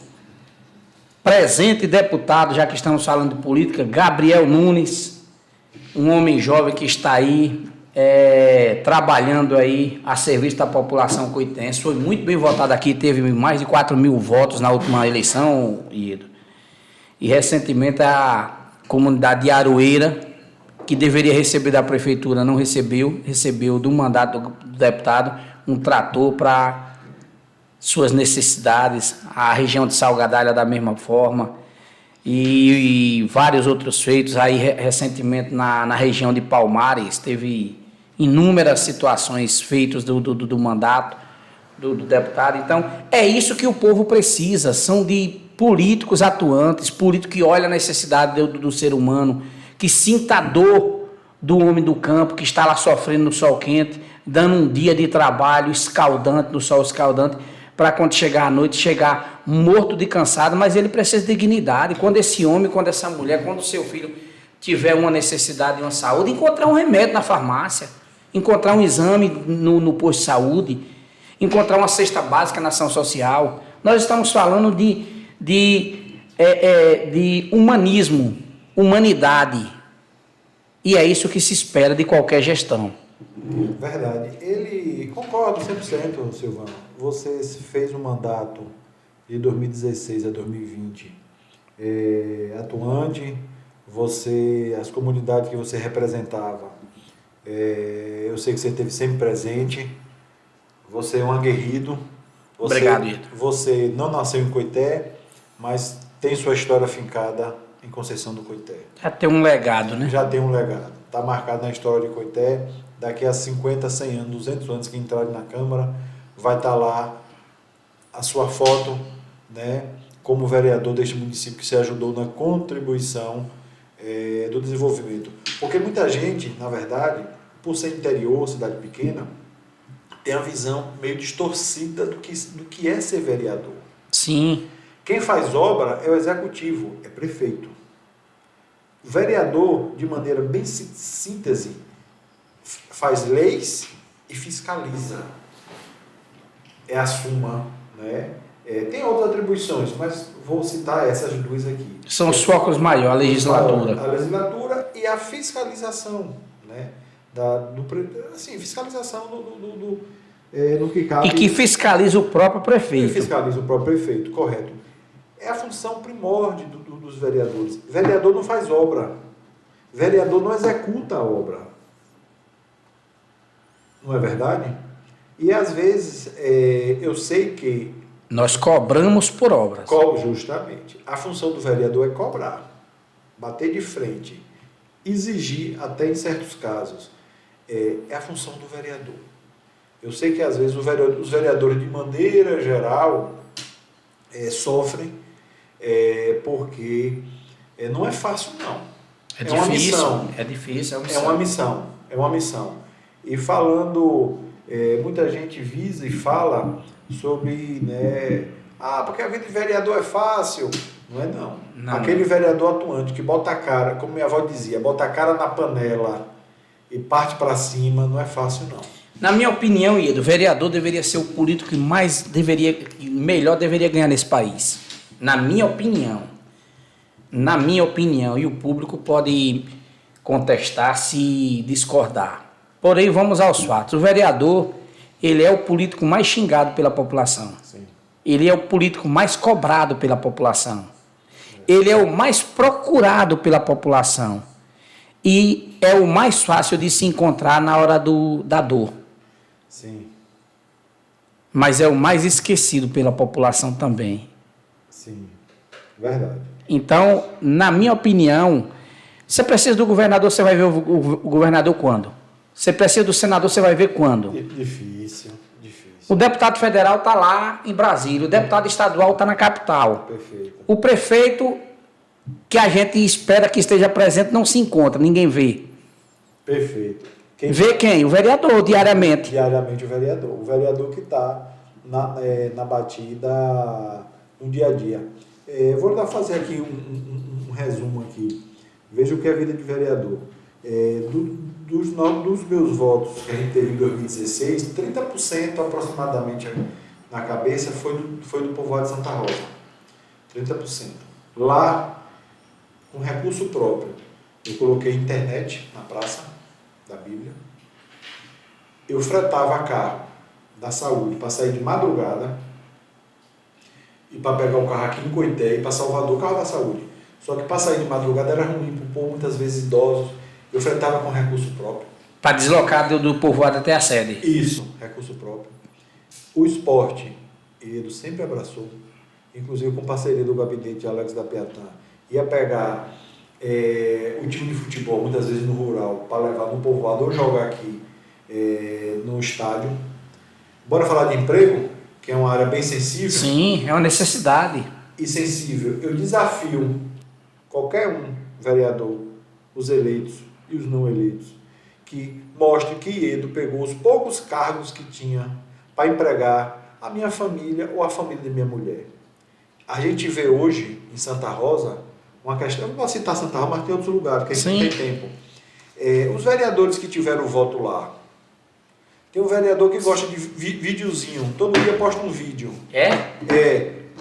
Speaker 1: presente deputado, já que estamos falando de política, Gabriel Nunes, um homem jovem que está aí trabalhando aí a serviço da população coitense. Foi muito bem votado aqui, teve mais de 4.000 votos na última eleição, Ido. E recentemente a comunidade de Aroeira, que deveria receber da prefeitura, não recebeu do mandato do deputado um trator para suas necessidades, a região de Salgadalha da mesma forma, e vários outros feitos. Aí recentemente na região de Palmares teve inúmeras situações feitas do mandato do deputado. Então é isso que o povo precisa, são de políticos atuantes, políticos que olham a necessidade do ser humano, que sinta a dor do homem do campo que está lá sofrendo no sol quente, dando um dia de trabalho escaldante, no sol escaldante, para quando chegar à noite, chegar morto de cansado, mas ele precisa de dignidade. Quando esse homem, quando essa mulher, quando o seu filho tiver uma necessidade de uma saúde, encontrar um remédio na farmácia, encontrar um exame no posto de saúde, encontrar uma cesta básica na ação social. Nós estamos falando de humanismo, humanidade. E é isso que se espera de qualquer gestão.
Speaker 2: Verdade. Concordo 100%, Silvano. Você fez um mandato de 2016 a 2020 atuante, as comunidades que você representava, eu sei que você esteve sempre presente, você é um aguerrido.
Speaker 1: Obrigado, Ito.
Speaker 2: Você não nasceu em Coité, mas tem sua história fincada em Conceição do Coité.
Speaker 1: Já tem um legado, né?
Speaker 2: Já tem um legado. Está marcado na história de Coité. Daqui a 50, 100 anos, 200 anos que entrarem na Câmara, vai estar lá a sua foto, né, como vereador deste município que se ajudou na contribuição do desenvolvimento. Porque muita gente, na verdade, por ser interior, cidade pequena, tem a visão meio distorcida do que é ser vereador.
Speaker 1: Sim.
Speaker 2: Quem faz obra é o executivo, é prefeito. O vereador, de maneira bem síntese, faz leis e fiscaliza. É a SUMA, né? Tem outras atribuições, mas vou citar essas duas aqui.
Speaker 1: São os focos maiores, a legislatura.
Speaker 2: A legislatura e a fiscalização, né? assim, fiscalização no que cabe.
Speaker 1: E que fiscaliza o próprio
Speaker 2: Que
Speaker 1: prefeito.
Speaker 2: fiscaliza o próprio prefeito, correto. É a função primórdia dos vereadores. Vereador não faz obra. Vereador não executa a obra. Não é verdade? E às vezes eu sei que...
Speaker 1: Nós cobramos por obras.
Speaker 2: Justamente. A função do vereador é cobrar, bater de frente, exigir até em certos casos. É a função do vereador. Eu sei que às vezes os vereadores de maneira geral sofrem porque não é fácil não.
Speaker 1: É
Speaker 2: uma
Speaker 1: difícil,
Speaker 2: missão.
Speaker 1: é difícil,
Speaker 2: É uma missão. E falando, muita gente visa e fala sobre, porque a vida de vereador é fácil. Não é não. Aquele vereador atuante que bota a cara, como minha avó dizia, bota a cara na panela e parte para cima, não é fácil não.
Speaker 1: Na minha opinião, Ido, o vereador deveria ser o político que melhor deveria ganhar nesse país. Na minha opinião. E o público pode contestar se discordar. Porém, vamos aos fatos. O vereador, ele é o político mais xingado pela população.
Speaker 2: Sim.
Speaker 1: Ele é o político mais cobrado pela população. Ele é o mais procurado pela população. E é o mais fácil de se encontrar na hora da dor.
Speaker 2: Sim.
Speaker 1: Mas é o mais esquecido pela população também.
Speaker 2: Sim, verdade.
Speaker 1: Então, na minha opinião, você precisa do governador, você vai ver o governador quando? Você precisa do senador, você vai ver quando?
Speaker 2: Difícil.
Speaker 1: O deputado federal está lá em Brasília, o deputado estadual está na capital.
Speaker 2: Perfeito.
Speaker 1: O prefeito, que a gente espera que esteja presente, não se encontra, ninguém vê.
Speaker 2: Perfeito.
Speaker 1: Vê quem? O vereador, diariamente.
Speaker 2: Diariamente o vereador. O vereador que está na batida no dia a dia. Vou fazer aqui um resumo aqui. Veja o que é a vida de vereador. Dos meus votos que a gente teve em 2016, 30% aproximadamente na cabeça foi do povoado de Santa Rosa. 30%. Lá, com recurso próprio, eu coloquei internet na praça da Bíblia. Eu fretava carro da saúde para sair de madrugada e para pegar o carro aqui em Coité e para Salvador, carro da saúde. Só que para sair de madrugada era ruim para o povo, muitas vezes idosos. Eu fretava com recurso próprio.
Speaker 1: Para deslocar do povoado até a sede.
Speaker 2: Isso, recurso próprio. O esporte, ele sempre abraçou, inclusive com parceria do gabinete de Alex da Piatã. Ia pegar o time de futebol, muitas vezes no rural, para levar no povoado ou jogar aqui no estádio. Bora falar de emprego, que é uma área bem sensível.
Speaker 1: Sim, é uma necessidade.
Speaker 2: E sensível. Eu desafio qualquer vereador, os eleitos e os não eleitos, que mostre que Iedo pegou os poucos cargos que tinha para empregar a minha família ou a família de minha mulher. A gente vê hoje em Santa Rosa uma questão, eu não posso citar Santa Rosa, mas tem outros lugares, que a gente não tem tempo. Os vereadores que tiveram voto lá, tem um vereador que gosta de videozinho, todo dia posta um vídeo.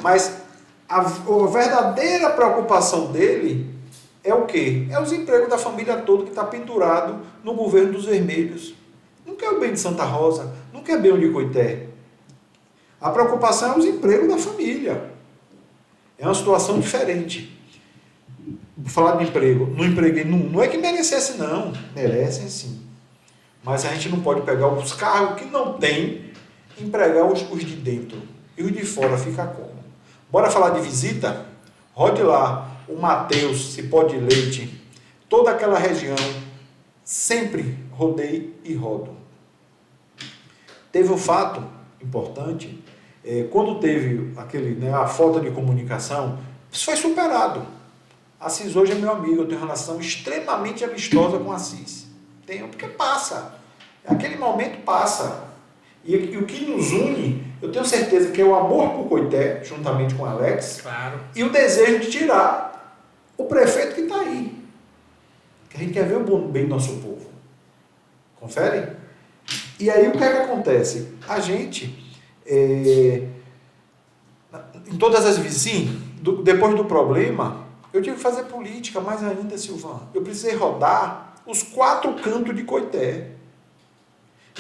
Speaker 2: Mas a verdadeira preocupação dele é o quê? É os empregos da família toda que está pendurado no governo dos vermelhos. Não quer o bem de Santa Rosa, não quer bem o de Coité. A preocupação é os empregos da família. É uma situação diferente. Vou falar de emprego. Não empreguei, não é que merecesse, não. Merecem sim. Mas a gente não pode pegar os cargos que não tem e empregar os de dentro. E os de fora fica como? Bora falar de visita? Rode lá. O Mateus, Cipó de Leite, toda aquela região, sempre rodei e rodo. Teve um fato importante, quando teve a falta de comunicação, isso foi superado. Assis hoje é meu amigo, eu tenho uma relação extremamente amistosa com Assis. Tenho, porque passa. Aquele momento passa. E o que nos une, eu tenho certeza que é o amor por Coité, juntamente com Alex,
Speaker 1: claro,
Speaker 2: e o desejo de tirar o prefeito que está aí. Que a gente quer ver o bem do nosso povo. Confere? E aí o que é que acontece? A gente, em todas as vizinhas, depois do problema, eu tive que fazer política, mais ainda, Silvano. Eu precisei rodar os 4 cantos de Coité.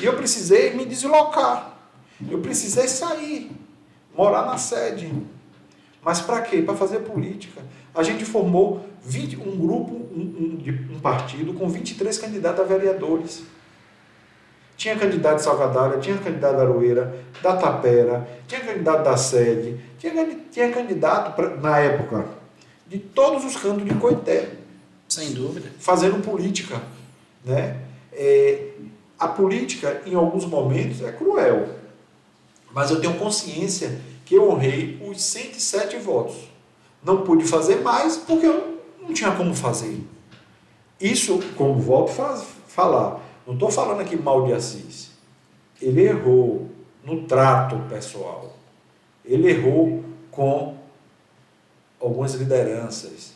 Speaker 2: E eu precisei me deslocar. Eu precisei sair, morar na sede. Mas para quê? Para fazer política. A gente formou um grupo, um partido com 23 candidatos a vereadores. Tinha candidato de Salvadalha, tinha candidato da Aroeira, da Tapera, tinha candidato da sede, tinha candidato, na época, de todos os cantos de Coité.
Speaker 1: Sem dúvida.
Speaker 2: Fazendo política. Né? A política, em alguns momentos, é cruel. Mas eu tenho consciência que eu honrei os 107 votos. Não pude fazer mais porque eu não tinha como fazer. Isso, como volto a falar, não estou falando aqui mal de Assis. Ele errou no trato pessoal. Ele errou com algumas lideranças.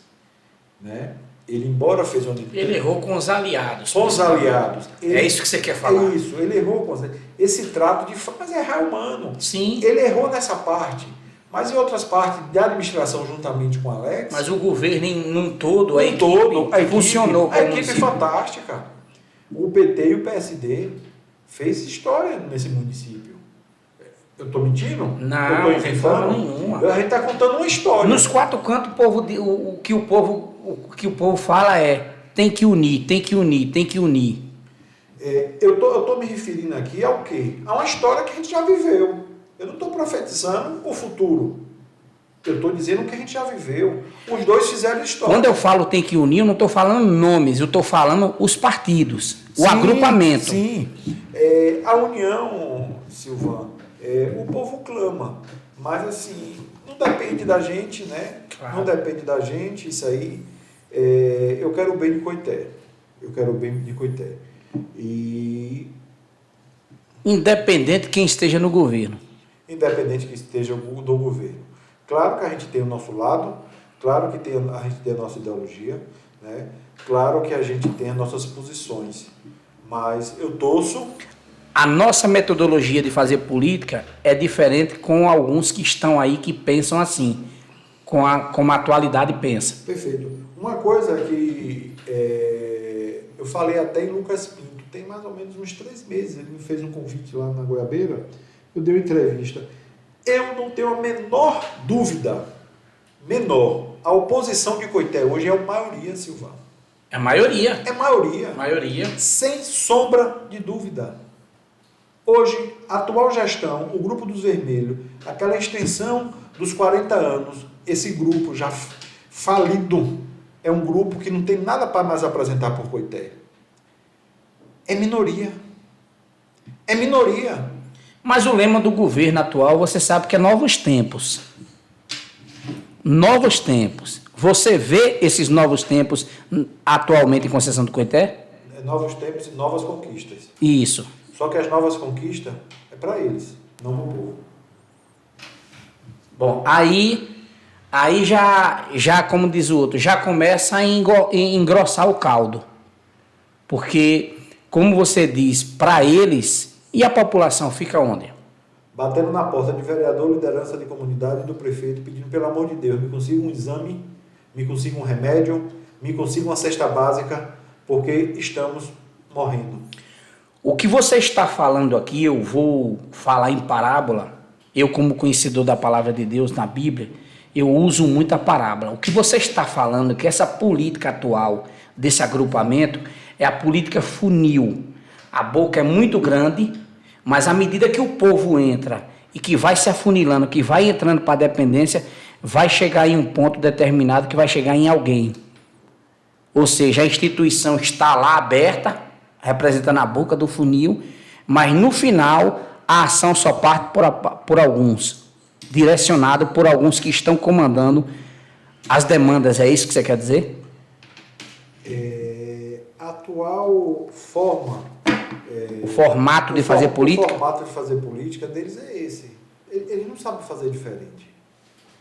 Speaker 2: Né? Ele, embora fez uma...
Speaker 1: Ele errou com os aliados.
Speaker 2: Com os aliados.
Speaker 1: É isso que você quer falar.
Speaker 2: É isso, ele errou com esse trato de... Mas errar é humano.
Speaker 1: Sim.
Speaker 2: Ele errou nessa parte. Mas em outras partes da administração, juntamente com o Alex...
Speaker 1: Mas o governo, num todo, a equipe funcionou.
Speaker 2: A equipe é fantástica. O PT e o PSD fez história nesse município. Eu estou mentindo?
Speaker 1: Não, não tem forma nenhuma.
Speaker 2: A gente está contando uma história.
Speaker 1: Nos 4 cantos, o que o povo fala é: tem que unir, tem que unir, tem que unir.
Speaker 2: Eu tô me referindo aqui ao quê? A uma história que a gente já viveu. Eu não estou profetizando o futuro. Eu estou dizendo o que a gente já viveu. Os dois fizeram história.
Speaker 1: Quando eu falo tem que unir, eu não estou falando nomes, eu estou falando os partidos, o agrupamento.
Speaker 2: Sim, a união, Silvano, o povo clama. Mas assim, não depende da gente, né?
Speaker 1: Claro.
Speaker 2: Não depende da gente, isso aí. Eu quero o bem de Coité. Eu quero o bem de Coité. E...
Speaker 1: Independente de quem esteja no governo.
Speaker 2: Independente que esteja do governo. Claro que a gente tem o nosso lado, claro que a gente tem a nossa ideologia, né? Claro que a gente tem as nossas posições, mas eu torço...
Speaker 1: A nossa metodologia de fazer política é diferente com alguns que estão aí que pensam assim, como a atualidade pensa.
Speaker 2: Perfeito. Uma coisa que eu falei até em Lucas Pinto, tem mais ou menos uns 3 meses, ele me fez um convite lá na Goiabeira, eu dei uma entrevista. Eu não tenho a menor dúvida, a oposição de Coité hoje é a maioria, Silvano.
Speaker 1: É a maioria.
Speaker 2: É maioria.
Speaker 1: Maioria.
Speaker 2: Sem sombra de dúvida. Hoje, a atual gestão, o Grupo dos Vermelhos, aquela extensão dos 40 anos, esse grupo já falido, é um grupo que não tem nada para mais apresentar por Coité. É minoria. É minoria.
Speaker 1: Mas o lema do governo atual, você sabe que é novos tempos. Novos tempos. Você vê esses novos tempos atualmente em Conceição do Coité?
Speaker 2: Novos tempos e novas conquistas.
Speaker 1: Isso.
Speaker 2: Só que as novas conquistas é para eles, não para o povo.
Speaker 1: Bom, aí já, como diz o outro, já começa a engrossar o caldo. Porque, como você diz, para eles, e a população fica onde?
Speaker 2: Batendo na porta de vereador, liderança de comunidade e do prefeito, pedindo, pelo amor de Deus, me consiga um exame, me consiga um remédio, me consiga uma cesta básica, porque estamos morrendo.
Speaker 1: O que você está falando aqui, eu vou falar em parábola. Eu, como conhecedor da palavra de Deus na Bíblia, eu uso muito a parábola. O que você está falando é que essa política atual desse agrupamento é a política funil. A boca é muito grande, mas à medida que o povo entra e que vai se afunilando, que vai entrando para a dependência, vai chegar em um ponto determinado que vai chegar em alguém. Ou seja, a instituição está lá aberta, representando a boca do funil, mas no final a ação só parte por alguns, direcionado por alguns que estão comandando as demandas. É isso que você quer dizer?
Speaker 2: A atual forma...
Speaker 1: o formato de fazer política?
Speaker 2: O formato de fazer política deles é esse. Eles não sabem fazer diferente.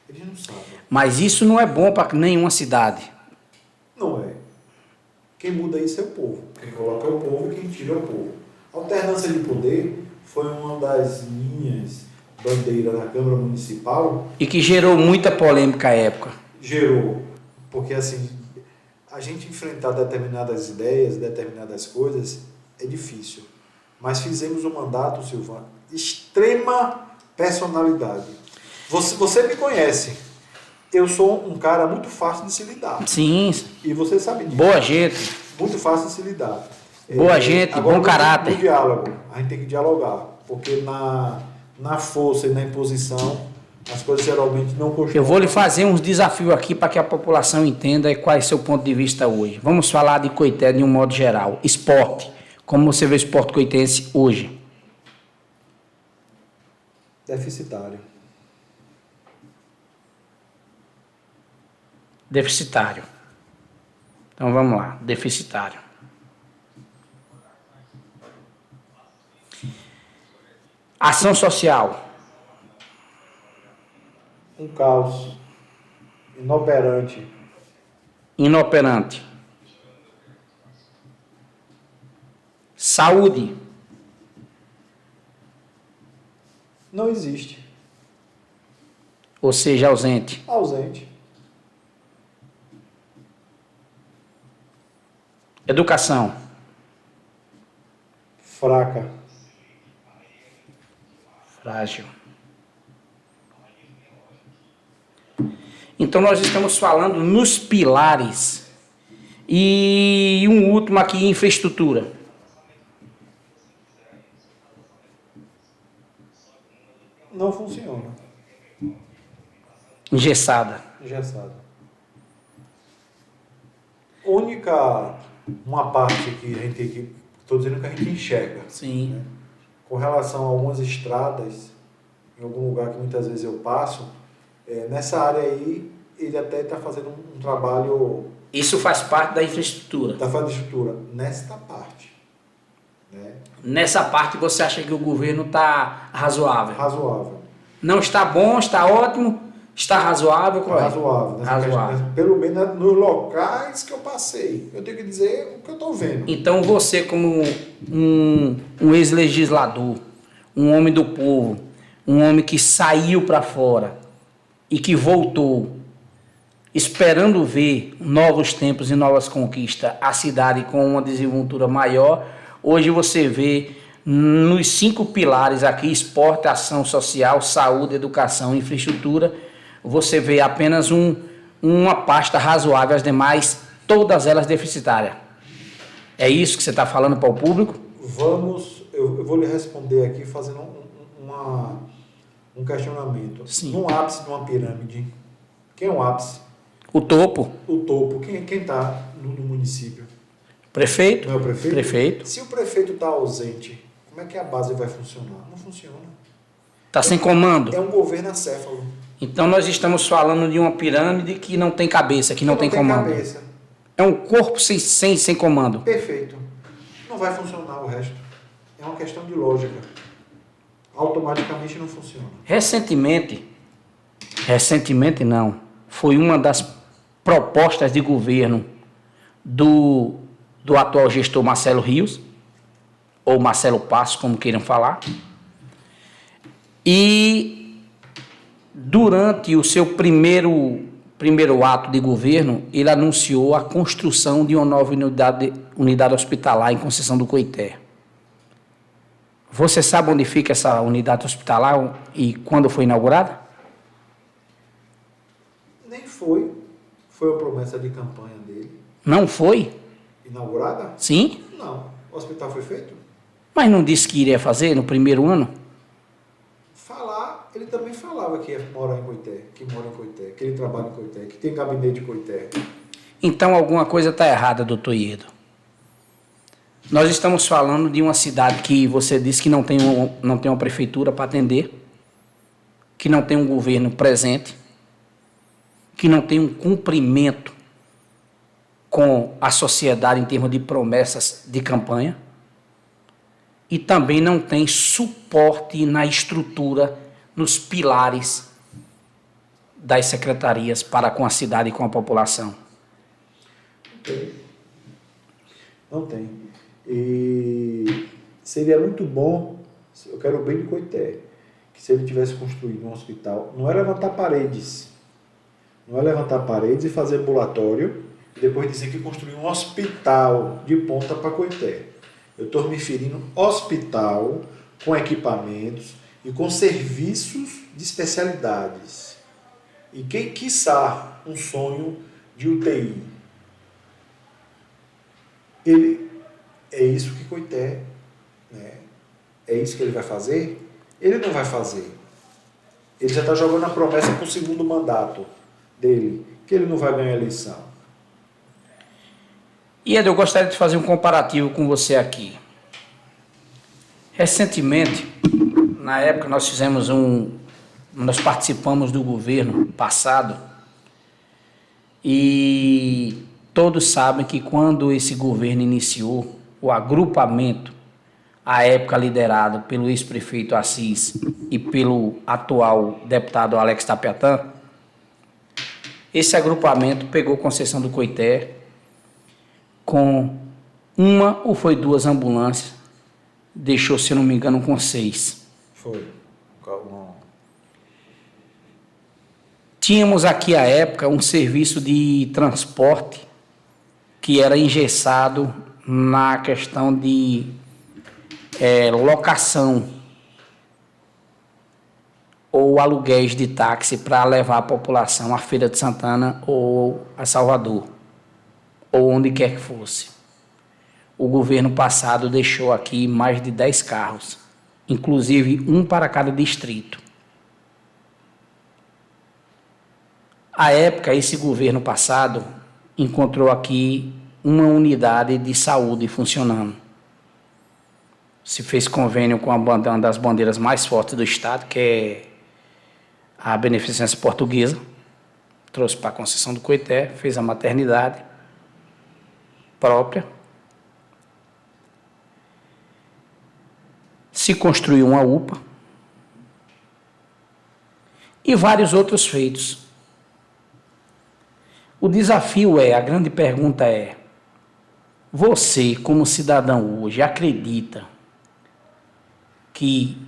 Speaker 2: Eles não sabem.
Speaker 1: Mas isso não é bom para nenhuma cidade.
Speaker 2: Não é. Quem muda isso é o povo. Quem coloca é o povo e quem tira é o povo. A alternância de poder foi uma das minhas bandeiras na Câmara Municipal.
Speaker 1: E que gerou muita polêmica à época.
Speaker 2: Gerou. Porque assim, a gente enfrentar determinadas ideias, determinadas coisas, é difícil. Mas fizemos um mandato, Silvano, de extrema personalidade. Você me conhece. Eu sou um cara muito fácil de se lidar.
Speaker 1: Sim.
Speaker 2: E você sabe disso.
Speaker 1: Boa gente.
Speaker 2: Muito fácil de se lidar.
Speaker 1: Boa gente,
Speaker 2: agora,
Speaker 1: bom caráter.
Speaker 2: No diálogo, a gente tem que dialogar. Porque na força e na imposição, as coisas geralmente não costumam.
Speaker 1: Eu vou lhe fazer uns desafios aqui para que a população entenda qual é o seu ponto de vista hoje. Vamos falar de Coité de um modo geral. Esporte. Como você vê o esporte coitense hoje?
Speaker 2: Deficitário.
Speaker 1: Deficitário. Então vamos lá. Deficitário. Ação social.
Speaker 2: Um caos. Inoperante.
Speaker 1: Inoperante. Saúde.
Speaker 2: Não existe.
Speaker 1: Ou seja, ausente.
Speaker 2: Ausente.
Speaker 1: Educação.
Speaker 2: Fraca.
Speaker 1: Frágil. Então nós estamos falando nos pilares. E um último aqui, infraestrutura.
Speaker 2: Não funciona.
Speaker 1: Engessada.
Speaker 2: Engessado. Uma parte que a gente tem que... Estou dizendo que a gente enxerga.
Speaker 1: Sim.
Speaker 2: Com relação a algumas estradas, em algum lugar que muitas vezes eu passo, nessa área aí, ele até está fazendo um trabalho...
Speaker 1: Isso faz parte da infraestrutura.
Speaker 2: Da infraestrutura, nesta parte. Né?
Speaker 1: Nessa parte você acha que o governo está razoável?
Speaker 2: Razoável.
Speaker 1: Não está bom, está ótimo, está razoável? Qual é?
Speaker 2: Razoável.
Speaker 1: Razoável.
Speaker 2: Pelo menos nos locais que eu passei. Eu tenho que dizer o que eu estou vendo.
Speaker 1: Então você, como um ex-legislador, um homem do povo, um homem que saiu para fora e que voltou, esperando ver novos tempos e novas conquistas, a cidade com uma desenvoltura maior, hoje você vê nos 5 pilares aqui, esporte, ação social, saúde, educação, infraestrutura, você vê apenas uma pasta razoável, as demais, todas elas deficitárias. É isso que você está falando para o público?
Speaker 2: Eu vou lhe responder aqui fazendo um questionamento.
Speaker 1: Sim.
Speaker 2: No ápice de uma pirâmide, quem é o ápice?
Speaker 1: O topo.
Speaker 2: O topo, quem está no município?
Speaker 1: Prefeito.
Speaker 2: Não é o prefeito?
Speaker 1: Prefeito.
Speaker 2: Se o prefeito está ausente, como é que a base vai funcionar? Não funciona.
Speaker 1: Está sem comando.
Speaker 2: É um governo acéfalo.
Speaker 1: Então nós estamos falando de uma pirâmide que não tem cabeça, que não tem comando.
Speaker 2: Cabeça.
Speaker 1: É um corpo sem comando.
Speaker 2: Perfeito. Não vai funcionar o resto. É uma questão de lógica. Automaticamente não funciona.
Speaker 1: Recentemente não, foi uma das propostas de governo do atual gestor Marcelo Rios, ou Marcelo Passos, como queiram falar, e durante o seu primeiro ato de governo, ele anunciou a construção de uma nova unidade hospitalar em Conceição do Coité. Você sabe onde fica essa unidade hospitalar e quando foi inaugurada?
Speaker 2: Nem foi. Foi uma promessa de campanha dele.
Speaker 1: Não foi?
Speaker 2: Inaugurada?
Speaker 1: Sim.
Speaker 2: Não. O hospital foi feito?
Speaker 1: Mas não disse que iria fazer no primeiro ano?
Speaker 2: Ele também falava que ia morar em Coité, que mora em Coité, que ele trabalha em Coité, que tem gabinete em Coité.
Speaker 1: Então alguma coisa está errada, doutor Iedo. Nós estamos falando de uma cidade que você disse que não tem uma prefeitura para atender, que não tem um governo presente, que não tem um cumprimento com a sociedade em termos de promessas de campanha e também não tem suporte na estrutura, nos pilares das secretarias para com a cidade e com a população.
Speaker 2: Não tem. E seria muito bom, eu quero o bem de Coité, que se ele tivesse construído um hospital, não é levantar paredes e fazer ambulatório e depois dizem que construiu um hospital de ponta para Coité. Eu estou me referindo hospital com equipamentos e com serviços de especialidades. E quem quiçá um sonho de UTI. É isso que Coité, né? É isso que ele vai fazer? Ele não vai fazer. Ele já está jogando a promessa para o segundo mandato dele, que ele não vai ganhar a eleição.
Speaker 1: E Ed, eu gostaria de fazer um comparativo com você aqui. Recentemente, na época nós participamos do governo passado e todos sabem que quando esse governo iniciou o agrupamento, à época liderado pelo ex-prefeito Assis e pelo atual deputado Alex Tapiatã, esse agrupamento pegou concessão do Coité com uma ou foi duas ambulâncias, deixou, se não me engano, com 6.
Speaker 2: Foi.
Speaker 1: Tínhamos aqui à época um serviço de transporte que era engessado na questão de locação ou aluguéis de táxi para levar a população à Feira de Santana ou a Salvador, ou onde quer que fosse. O governo passado deixou aqui mais de 10 carros, inclusive um para cada distrito. À época, esse governo passado encontrou aqui uma unidade de saúde funcionando. Se fez convênio com uma das bandeiras mais fortes do estado, que é a Beneficência Portuguesa, trouxe para a concessão do Coité, fez a maternidade própria, se construiu uma UPA e vários outros feitos. O desafio a grande pergunta é, você como cidadão hoje acredita que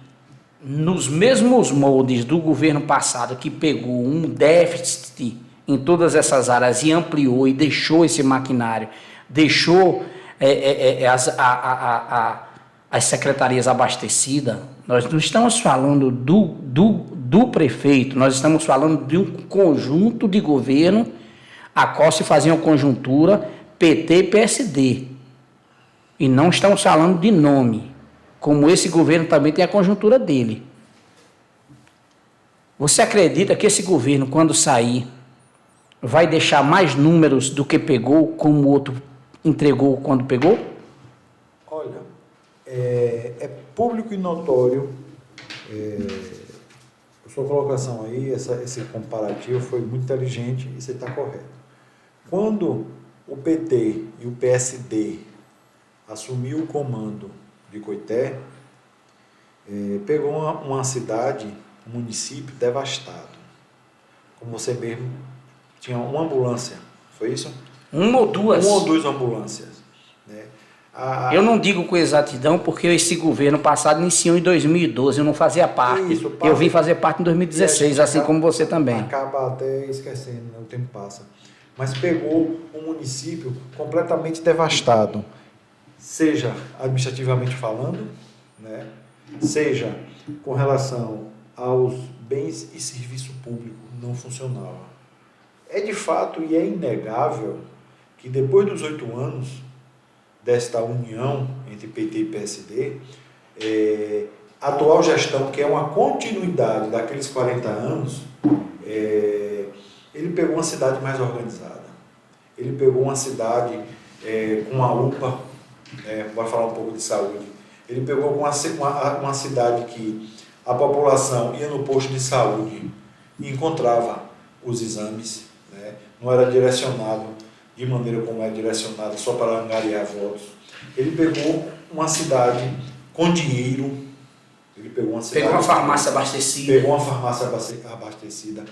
Speaker 1: nos mesmos moldes do governo passado, que pegou um déficit em todas essas áreas e ampliou e deixou esse maquinário, deixou as secretarias abastecidas, nós não estamos falando do prefeito, nós estamos falando de um conjunto de governo a qual se fazia uma conjuntura PT e PSD. E não estamos falando de nome, como esse governo também tem a conjuntura dele. Você acredita que esse governo, quando sair, vai deixar mais números do que pegou, como o outro entregou quando pegou?
Speaker 2: Olha, é público e notório, a sua colocação aí, esse comparativo foi muito inteligente e você está correto. Quando o PT e o PSD assumiu o comando de Coité, pegou uma cidade, um município devastado. Como você mesmo, tinha uma ambulância, foi isso?
Speaker 1: Uma ou duas?
Speaker 2: Uma ou duas ambulâncias. Né?
Speaker 1: Eu não digo com exatidão porque esse governo passado iniciou em 2012, eu não fazia parte.
Speaker 2: Isso,
Speaker 1: eu vim fazer parte em 2016, assim como você também.
Speaker 2: Acaba até esquecendo, né? O tempo passa. Mas pegou um município completamente devastado, seja administrativamente falando, né? Seja com relação aos bens e serviço público não funcionava. É de fato e é inegável que depois dos 8 anos desta união entre PT e PSD, a atual gestão, que é uma continuidade daqueles 40 anos, ele pegou uma cidade mais organizada. Ele pegou uma cidade com uma UPA, vai falar um pouco de saúde. Ele pegou uma cidade que a população ia no posto de saúde e encontrava os exames, né? Não era direcionado de maneira como é direcionado só para angariar votos. Ele pegou uma cidade com dinheiro, pegou uma
Speaker 1: farmácia abastecida.
Speaker 2: Pegou uma farmácia abastecida.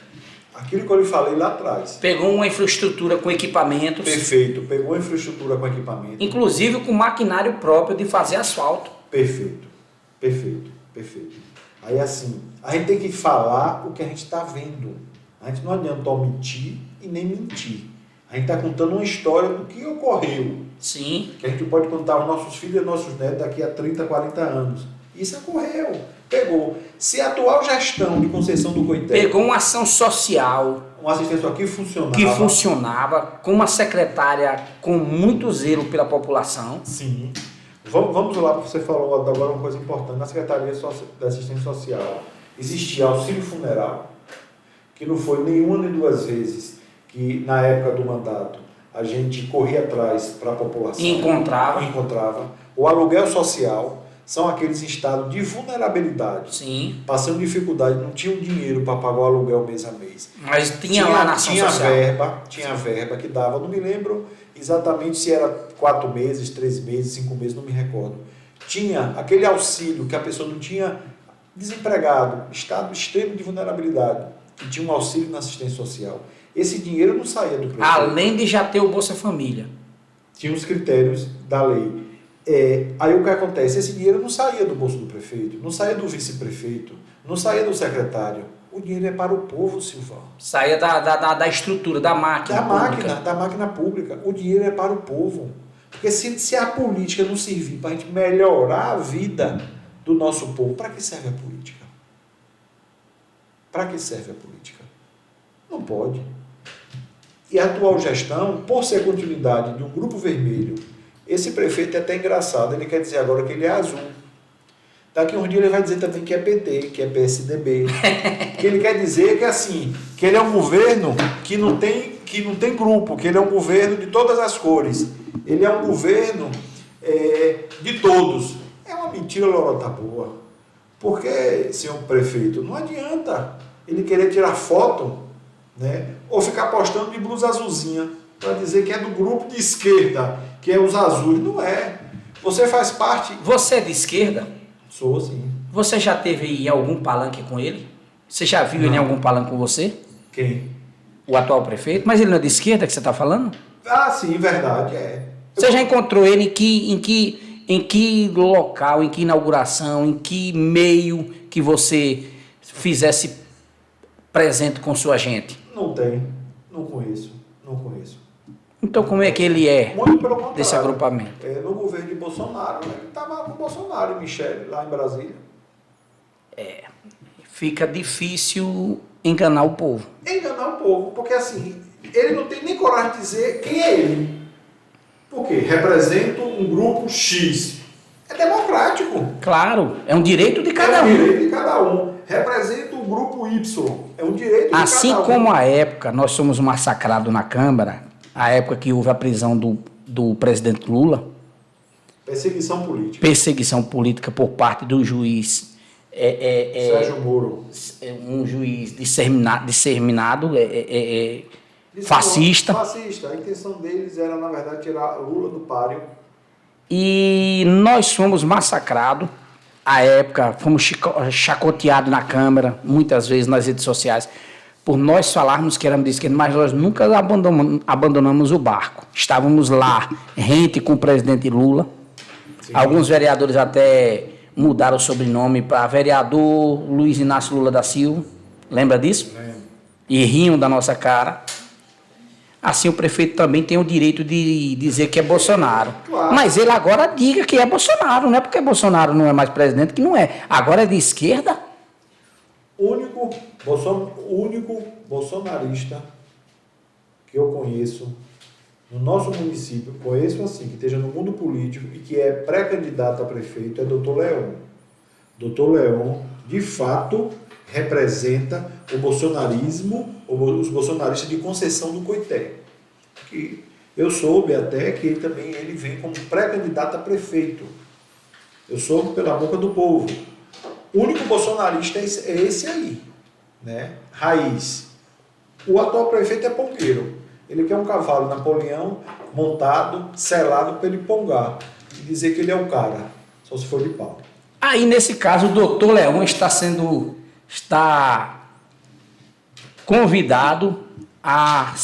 Speaker 2: Aquilo que eu lhe falei lá atrás.
Speaker 1: Pegou uma infraestrutura com equipamentos.
Speaker 2: Perfeito, pegou a infraestrutura com equipamentos.
Speaker 1: Inclusive com maquinário próprio de fazer asfalto.
Speaker 2: Perfeito. Aí assim, a gente tem que falar o que a gente está vendo. A gente não adianta omitir e nem mentir. A A gente está contando uma história do que ocorreu.
Speaker 1: Sim.
Speaker 2: Que a gente pode contar aos nossos filhos e nossos netos daqui a 30, 40 anos. Isso ocorreu. Pegou. Se a atual gestão de Conceição do Coité...
Speaker 1: Pegou uma ação social...
Speaker 2: Uma assistência que funcionava.
Speaker 1: Que funcionava, com uma secretária com muito zelo pela população.
Speaker 2: Sim. Vamos lá, você falou agora uma coisa importante. Na Secretaria da Assistência Social existia auxílio funeral, que não foi nenhuma nem duas vezes que, na época do mandato, a gente corria atrás para a população. Encontrava. O aluguel social são aqueles em estado de vulnerabilidade.
Speaker 1: Sim.
Speaker 2: Passando dificuldade, não tinham dinheiro para pagar o aluguel mês a mês.
Speaker 1: Mas tinha lá na ação social.
Speaker 2: Tinha verba que dava, não me lembro exatamente se era 4 meses, 3 meses, 5 meses, não me recordo. Tinha aquele auxílio que a pessoa não tinha desempregado, estado extremo de vulnerabilidade, que tinha um auxílio na assistência social. Esse dinheiro não saía do prefeito.
Speaker 1: Além de já ter o Bolsa Família.
Speaker 2: Tinha os critérios da lei. Aí o que acontece? Esse dinheiro não saía do bolso do prefeito, não saía do vice-prefeito, não saía do secretário. O dinheiro é para o povo, Silvão.
Speaker 1: Saía da estrutura, da máquina pública.
Speaker 2: Da máquina pública. O dinheiro é para o povo. Porque se a política não servir para a gente melhorar a vida do nosso povo, para que serve a política? Para que serve a política? Não pode. E a atual gestão, por ser continuidade de um grupo vermelho, esse prefeito é até engraçado, ele quer dizer agora que ele é azul. Daqui um dia ele vai dizer também que é PT, que é PSDB. Que ele quer dizer que assim, que ele é um governo que não tem grupo, que ele é um governo de todas as cores. Ele é um governo de todos. É uma mentira lorota boa. Porque, senhor prefeito, não adianta ele querer tirar foto, né, ou ficar postando de blusa azulzinha para dizer que é do grupo de esquerda, que é os azuis. Não é. Você faz parte...
Speaker 1: Você é de esquerda?
Speaker 2: Sou, sim.
Speaker 1: Você já teve em algum palanque com ele? Você já viu ele em algum palanque com você?
Speaker 2: Quem?
Speaker 1: O atual prefeito? Mas ele não é de esquerda que você está falando?
Speaker 2: Ah, sim, verdade,
Speaker 1: Você já encontrou ele em que local, em que inauguração, em que meio que você fizesse presente com sua gente?
Speaker 2: Não tem. Não conheço.
Speaker 1: Então como é que ele é
Speaker 2: Muito pelo contrário.
Speaker 1: desse agrupamento?
Speaker 2: No governo de Bolsonaro, ele estava com Bolsonaro e Michele, lá em Brasília.
Speaker 1: Fica difícil enganar o povo.
Speaker 2: Enganar o povo, porque assim, ele não tem nem coragem de dizer quem é ele. Por quê? Representa um grupo X. É democrático.
Speaker 1: Claro, é um direito de cada um.
Speaker 2: É um direito de cada um. Representa o grupo Y. É um direito de cada um.
Speaker 1: Assim como a época nós somos massacrados na Câmara, a época que houve a prisão do presidente Lula. Perseguição política por parte do juiz.
Speaker 2: Sérgio Moro.
Speaker 1: Um juiz disseminado, fascista.
Speaker 2: Fascista. A intenção deles era, na verdade, tirar Lula do páreo.
Speaker 1: E nós fomos massacrados. À época, fomos chacoteados na Câmara, muitas vezes nas redes sociais, por nós falarmos que éramos de esquerda, mas nós nunca abandonamos o barco. Estávamos lá, rente com o presidente Lula. Sim. Alguns vereadores até mudaram o sobrenome para vereador Luiz Inácio Lula da Silva. Lembra disso?
Speaker 2: Lembro.
Speaker 1: E riam da nossa cara. Assim, o prefeito também tem o direito de dizer que é Bolsonaro. Claro. Mas ele agora diga que é Bolsonaro. Não é porque Bolsonaro não é mais presidente que não é. Agora é de esquerda.
Speaker 2: O único bolsonarista que eu conheço no nosso município, conheço assim, que esteja no mundo político e que é pré-candidato a prefeito, é Dr. Leon. Dr. Leon, de fato, representa o bolsonarismo, os bolsonaristas de Conceição do Coité. Que eu soube até que ele vem como pré-candidato a prefeito. Eu soube pela boca do povo. O único bolsonarista é esse aí, né? Raiz. O atual prefeito é pongueiro. Ele quer um cavalo Napoleão montado, selado para ele pongar e dizer que ele é o cara, só se for de pau.
Speaker 1: Aí, nesse caso, o doutor Leão está convidado a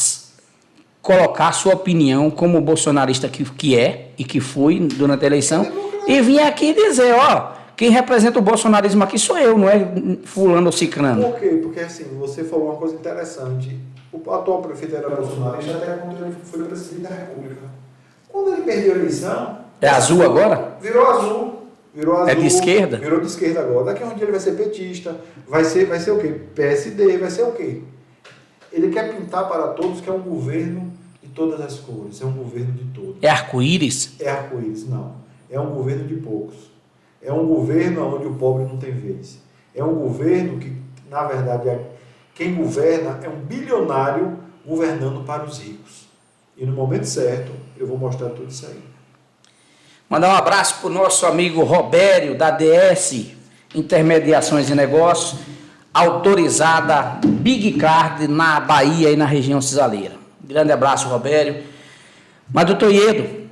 Speaker 1: colocar sua opinião como bolsonarista que é e que foi durante a eleição e vir aqui dizer, quem representa o bolsonarismo aqui sou eu, não é fulano ou ciclano.
Speaker 2: Por quê? Porque assim, você falou uma coisa interessante. O atual prefeito era bolsonarista até quando ele foi presidente da República. Quando ele perdeu a eleição...
Speaker 1: É azul agora?
Speaker 2: Virou azul.
Speaker 1: É de esquerda?
Speaker 2: Virou de esquerda agora. Daqui a um dia ele vai ser petista. Vai ser o quê? PSD, vai ser o quê? Ele quer pintar para todos que é um governo de todas as cores. É um governo de todos.
Speaker 1: É arco-íris?
Speaker 2: É arco-íris, não. É um governo de poucos. É um governo onde o pobre não tem vez. É um governo que, na verdade, quem governa é um bilionário governando para os ricos. E no momento certo, eu vou mostrar tudo isso aí.
Speaker 1: Mandar um abraço para o nosso amigo Robério, da DS Intermediações e Negócios, autorizada Big Card na Bahia e na região cisaleira. Grande abraço, Robério. Mas, doutor Iedo,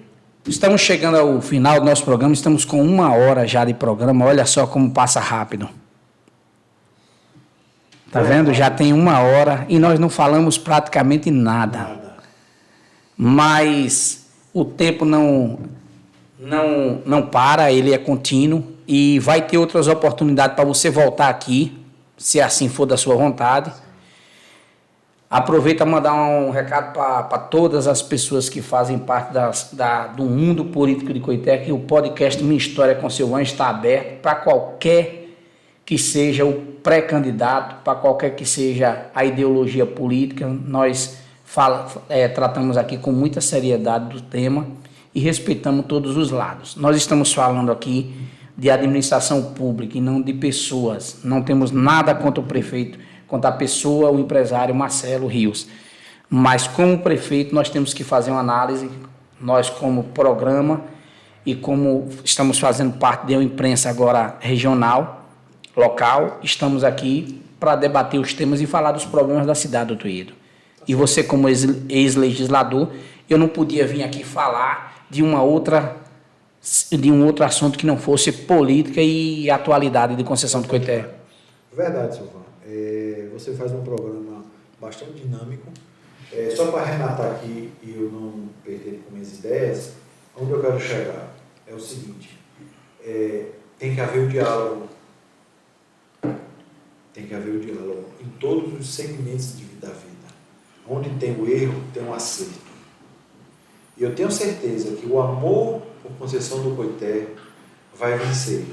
Speaker 1: estamos chegando ao final do nosso programa, estamos com 1 hora já de programa, olha só como passa rápido. Tá vendo? Já tem 1 hora e nós não falamos praticamente nada. Mas o tempo não para, ele é contínuo e vai ter outras oportunidades para você voltar aqui, se assim for da sua vontade. Aproveita para mandar um recado para todas as pessoas que fazem parte do mundo político de Coité, que o podcast Minha História com Seu Anjo está aberto para qualquer que seja o pré-candidato, para qualquer que seja a ideologia política. Nós tratamos aqui com muita seriedade do tema e respeitamos todos os lados. Nós estamos falando aqui de administração pública e não de pessoas. Não temos nada contra o prefeito, contra a pessoa, o empresário Marcelo Rios. Mas como prefeito nós temos que fazer uma análise, nós como programa e como estamos fazendo parte de uma imprensa agora regional, local, estamos aqui para debater os temas e falar dos problemas da cidade, doutor Iedo. E você como ex-legislador, eu não podia vir aqui falar de um outro assunto que não fosse política e atualidade de Conceição do Coité.
Speaker 2: Verdade, Silvano. Você faz um programa bastante dinâmico. Só para arrematar aqui e eu não perder com minhas ideias, onde eu quero chegar é o seguinte, tem que haver o diálogo. Tem que haver o diálogo em todos os segmentos da vida. Onde tem o erro, tem um acerto. E eu tenho certeza que o amor por Conceição do Coité vai vencer.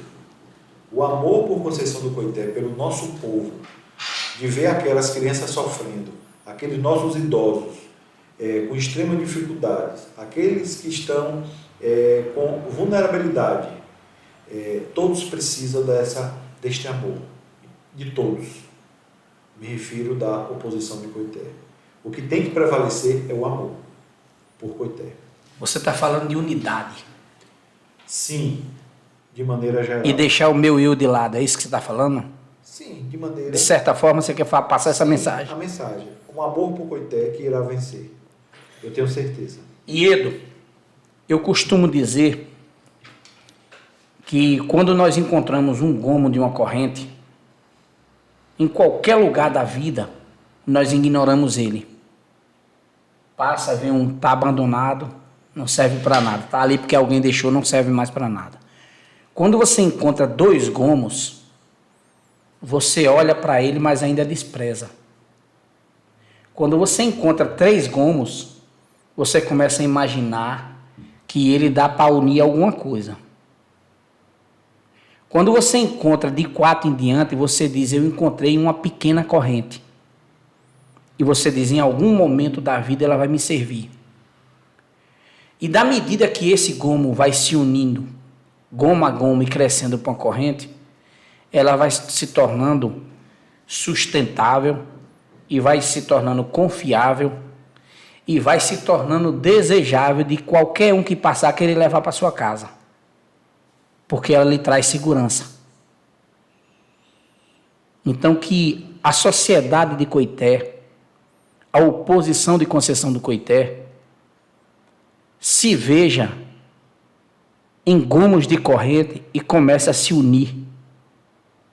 Speaker 2: O amor por Conceição do Coité, pelo nosso povo, de ver aquelas crianças sofrendo, aqueles nossos idosos com extrema dificuldade, aqueles que estão com vulnerabilidade, todos precisam deste amor, de todos. Me refiro da oposição de Coité. O que tem que prevalecer é o amor por Coité.
Speaker 1: Você está falando de unidade.
Speaker 2: Sim, de maneira geral.
Speaker 1: E deixar o meu eu de lado, é isso que você está falando?
Speaker 2: Sim, de maneira...
Speaker 1: De certa forma, você quer passar essa mensagem.
Speaker 2: A mensagem. Um amor por Coité que irá vencer. Eu tenho certeza.
Speaker 1: Iedo, eu costumo dizer que quando nós encontramos um gomo de uma corrente, em qualquer lugar da vida, nós ignoramos ele. Passa, vê tá abandonado, não serve para nada. Está ali porque alguém deixou, não serve mais para nada. Quando você encontra 2 gomos, você olha para ele, mas ainda despreza. Quando você encontra 3 gomos, você começa a imaginar que ele dá para unir alguma coisa. Quando você encontra de 4 em diante, você diz, eu encontrei uma pequena corrente. E você diz, em algum momento da vida ela vai me servir. E da medida que esse gomo vai se unindo, gomo a gomo e crescendo para uma corrente, ela vai se tornando sustentável e vai se tornando confiável e vai se tornando desejável de qualquer um que passar querer levar para sua casa. Porque ela lhe traz segurança. Então que a sociedade de Coité, a oposição de Conceição do Coité, se veja em gomos de corrente e comece a se unir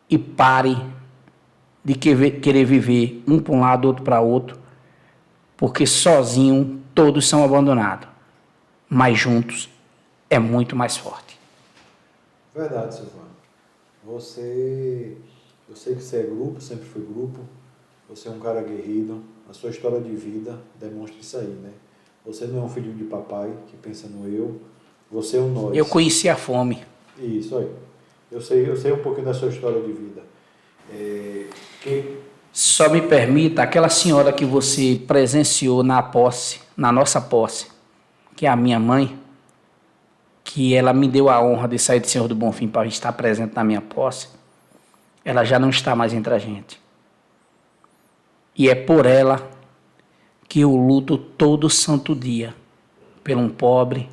Speaker 1: e pare de querer viver um para um lado, outro para outro, porque sozinho todos são abandonados, mas juntos é muito mais forte.
Speaker 2: Verdade, Silvano. Eu sei que você é grupo, sempre foi grupo, Você é um cara aguerrido, a sua história de vida demonstra isso aí, né? Você não é um filhinho de papai que pensa no eu, você é um nós.
Speaker 1: Eu conheci a fome.
Speaker 2: Isso aí. Eu sei um pouquinho da sua história de vida.
Speaker 1: Só me permita, aquela senhora que você presenciou na posse, na nossa posse, que é a minha mãe, que ela me deu a honra de sair de Senhor do Bonfim para estar presente na minha posse, ela já não está mais entre a gente. E é por ela que eu luto todo santo dia, por um pobre,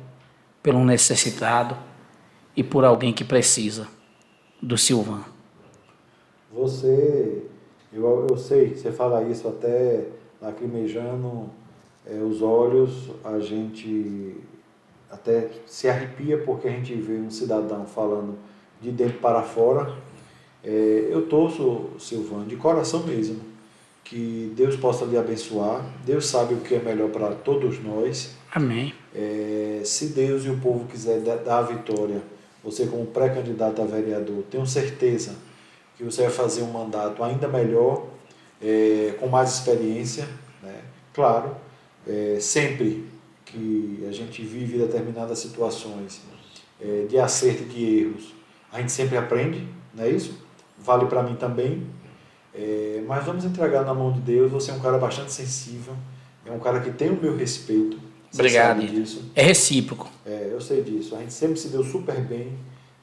Speaker 1: por um necessitado e por alguém que precisa do Silvan.
Speaker 2: Eu sei, você fala isso até lacrimejando os olhos, a gente até se arrepia porque a gente vê um cidadão falando de dentro para fora. Eu torço, Silvan, de coração mesmo, que Deus possa lhe abençoar. Deus sabe o que é melhor para todos nós.
Speaker 1: Amém.
Speaker 2: Se Deus e o povo quiser dar a vitória, você como pré-candidato a vereador, tenho certeza que você vai fazer um mandato ainda melhor, com mais experiência, né? Claro, sempre que a gente vive determinadas situações de acerto e de erros, a gente sempre aprende, não é isso? Vale para mim também, mas vamos entregar na mão de Deus. Você é um cara bastante sensível, é um cara que tem o meu respeito.
Speaker 1: Obrigado.
Speaker 2: Disso.
Speaker 1: É recíproco.
Speaker 2: Eu sei disso, a gente sempre se deu super bem,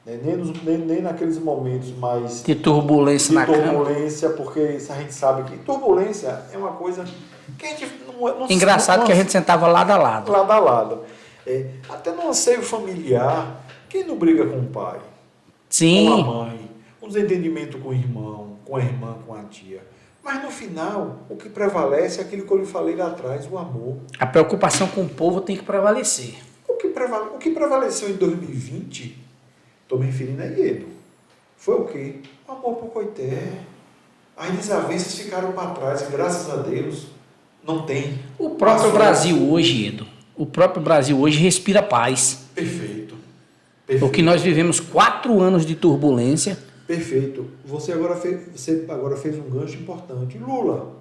Speaker 2: né? Nem naqueles momentos mais
Speaker 1: de turbulência na cama.
Speaker 2: Turbulência, porque a gente sabe que turbulência é uma coisa que a gente não
Speaker 1: engraçado que a gente sentava lado a lado.
Speaker 2: Lado a lado. Até no anseio familiar, quem não briga com o pai?
Speaker 1: Sim.
Speaker 2: Com a mãe, um desentendimento com o irmão, com a irmã, com a tia. Mas no final, o que prevalece é aquilo que eu lhe falei lá atrás, o amor.
Speaker 1: A preocupação com o povo tem que prevalecer.
Speaker 2: O que prevaleceu em 2020, estou me referindo a Iedo, foi o quê? O amor por Coité. As desavenças ficaram para trás, e graças a Deus não tem.
Speaker 1: O próprio Brasil hoje, Edo, o próprio Brasil hoje respira paz.
Speaker 2: Perfeito.
Speaker 1: Porque nós vivemos 4 anos de turbulência.
Speaker 2: Perfeito. Você agora fez um gancho importante. Lula,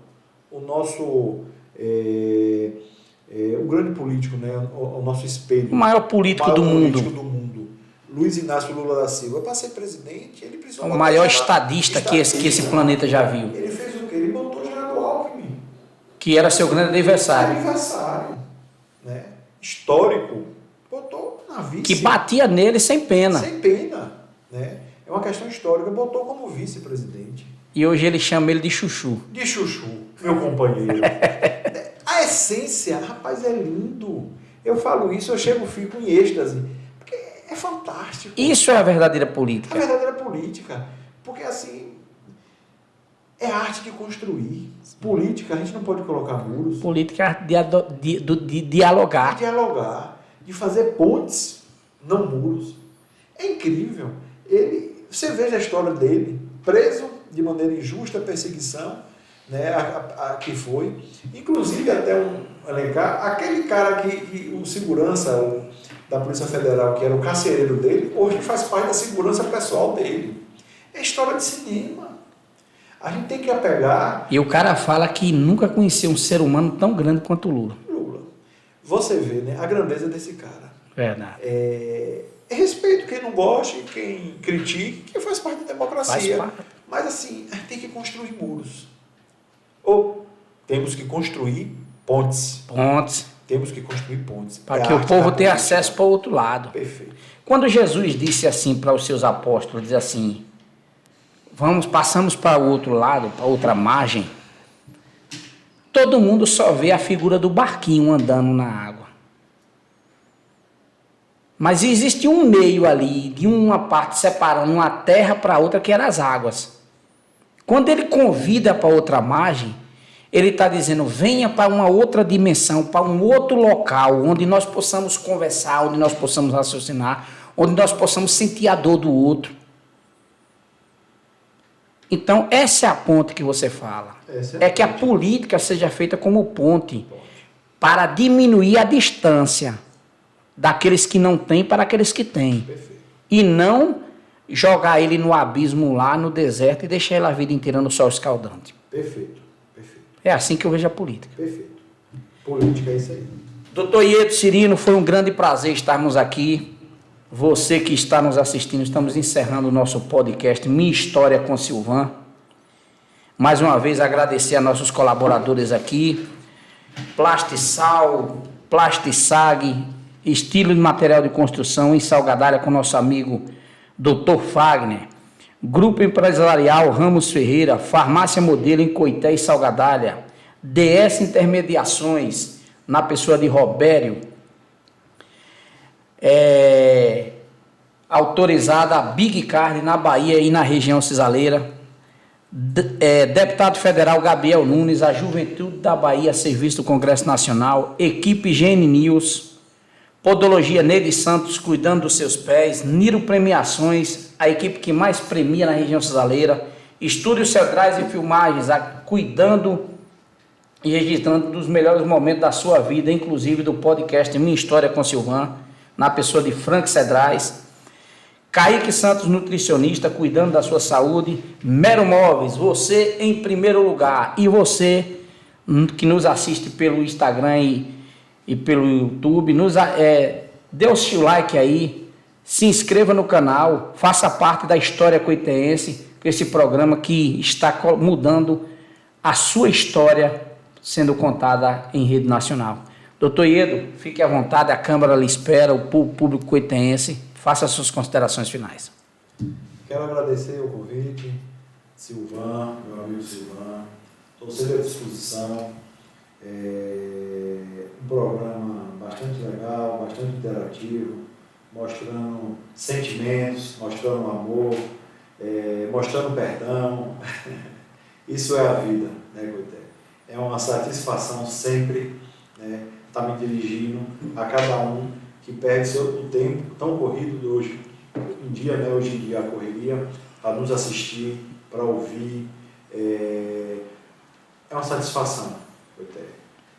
Speaker 2: o nosso, o grande político, né? O nosso espelho.
Speaker 1: O maior político do mundo.
Speaker 2: Luiz Inácio Lula da Silva, para ser presidente, ele precisou...
Speaker 1: O maior estadista que esse planeta já viu.
Speaker 2: Ele fez o quê? Ele botou Geraldo Alckmin.
Speaker 1: Que era seu grande adversário.
Speaker 2: Né? Histórico. Botou na vice.
Speaker 1: Que batia nele sem pena.
Speaker 2: Sem pena. Né? É uma questão histórica. Botou como vice-presidente.
Speaker 1: E hoje ele chama ele de Chuchu.
Speaker 2: De Chuchu, meu companheiro. A essência, rapaz, é lindo. Eu falo isso, fico em êxtase. Porque é fantástico.
Speaker 1: Isso é a verdadeira política.
Speaker 2: A verdadeira política. Porque assim, é arte de construir. Política, a gente não pode colocar muros.
Speaker 1: Política é de dialogar.
Speaker 2: De dialogar. De fazer pontes, não muros. É incrível. Você veja a história dele, preso de maneira injusta, perseguição, né, a que foi. Inclusive, até elencar, aquele cara o segurança da Polícia Federal, que era o carcereiro dele, hoje faz parte da segurança pessoal dele. É história de cinema. A gente tem que apegar...
Speaker 1: E o cara fala que nunca conheceu um ser humano tão grande quanto o Lula.
Speaker 2: Você vê, né, a grandeza desse cara.
Speaker 1: Verdade.
Speaker 2: Respeito quem não gosta, quem critique, que faz parte da democracia.
Speaker 1: Faz parte.
Speaker 2: Mas assim, a gente tem que construir muros. Ou temos que construir pontes. Temos que construir pontes.
Speaker 1: Para que o povo tenha acesso para o outro lado.
Speaker 2: Perfeito.
Speaker 1: Quando Jesus disse assim para os seus apóstolos, diz assim, passamos para o outro lado, para outra margem, todo mundo só vê a figura do barquinho andando na água. Mas existe um meio ali, de uma parte separando uma terra para outra, que eram as águas. Quando ele convida para outra margem, ele está dizendo, venha para uma outra dimensão, para um outro local, onde nós possamos conversar, onde nós possamos raciocinar, onde nós possamos sentir a dor do outro. Então, essa é a ponte que você fala. É que a política seja feita como ponte para diminuir a distância daqueles que não têm para aqueles que têm.
Speaker 2: Perfeito.
Speaker 1: E não jogar ele no abismo lá, no deserto, e deixar ele a vida inteira no sol escaldante.
Speaker 2: Perfeito.
Speaker 1: É assim que eu vejo a política.
Speaker 2: Perfeito. Política é isso aí.
Speaker 1: Doutor Iedo Cirino, foi um grande prazer estarmos aqui. Você que está nos assistindo, estamos encerrando o nosso podcast Minha História com Silvan. Mais uma vez agradecer a nossos colaboradores aqui, Plastisal, Plastisag, Estilo de Material de Construção em Salgadalha com nosso amigo Dr. Fagner, Grupo Empresarial Ramos Ferreira, Farmácia Modelo em Coité e Salgadalha, DS Intermediações na pessoa de Robério, autorizada a Big Carne na Bahia e na região cisaleira, deputado federal Gabriel Nunes, a Juventude da Bahia, serviço do Congresso Nacional, equipe GN News, Podologia Neide Santos, cuidando dos seus pés, Niro Premiações, a equipe que mais premia na região cisaleira, Estúdio Centrais e Filmagens, cuidando e registrando dos melhores momentos da sua vida, inclusive do podcast Minha História com Silvan, na pessoa de Frank Cedrais, Kaique Santos, nutricionista, cuidando da sua saúde, Mero Móveis, você em primeiro lugar, e você que nos assiste pelo Instagram e pelo YouTube, dê o seu like aí, se inscreva no canal, faça parte da História Coitense, esse programa que está mudando a sua história, sendo contada em rede nacional. Doutor Iedo, fique à vontade, a Câmara lhe espera, o público coitense. Faça as suas considerações finais.
Speaker 2: Quero agradecer o convite, Silvan, meu amigo Silvan. Estou sempre à disposição. Um programa bastante legal, bastante interativo, mostrando sentimentos, mostrando amor, mostrando perdão. Isso é a vida, né, Coité? É uma satisfação sempre, né, estar me dirigindo a cada um que perde o tempo tão corrido de hoje em dia, né? Hoje em dia a correria, para nos assistir, para ouvir, é uma satisfação.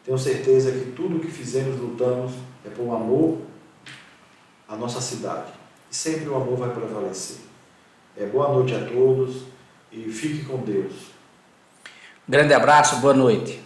Speaker 2: Tenho certeza que tudo que fizemos, lutamos, é por amor à nossa cidade. E sempre o amor vai prevalecer. Boa noite a todos e fique com Deus.
Speaker 1: Grande abraço, boa noite.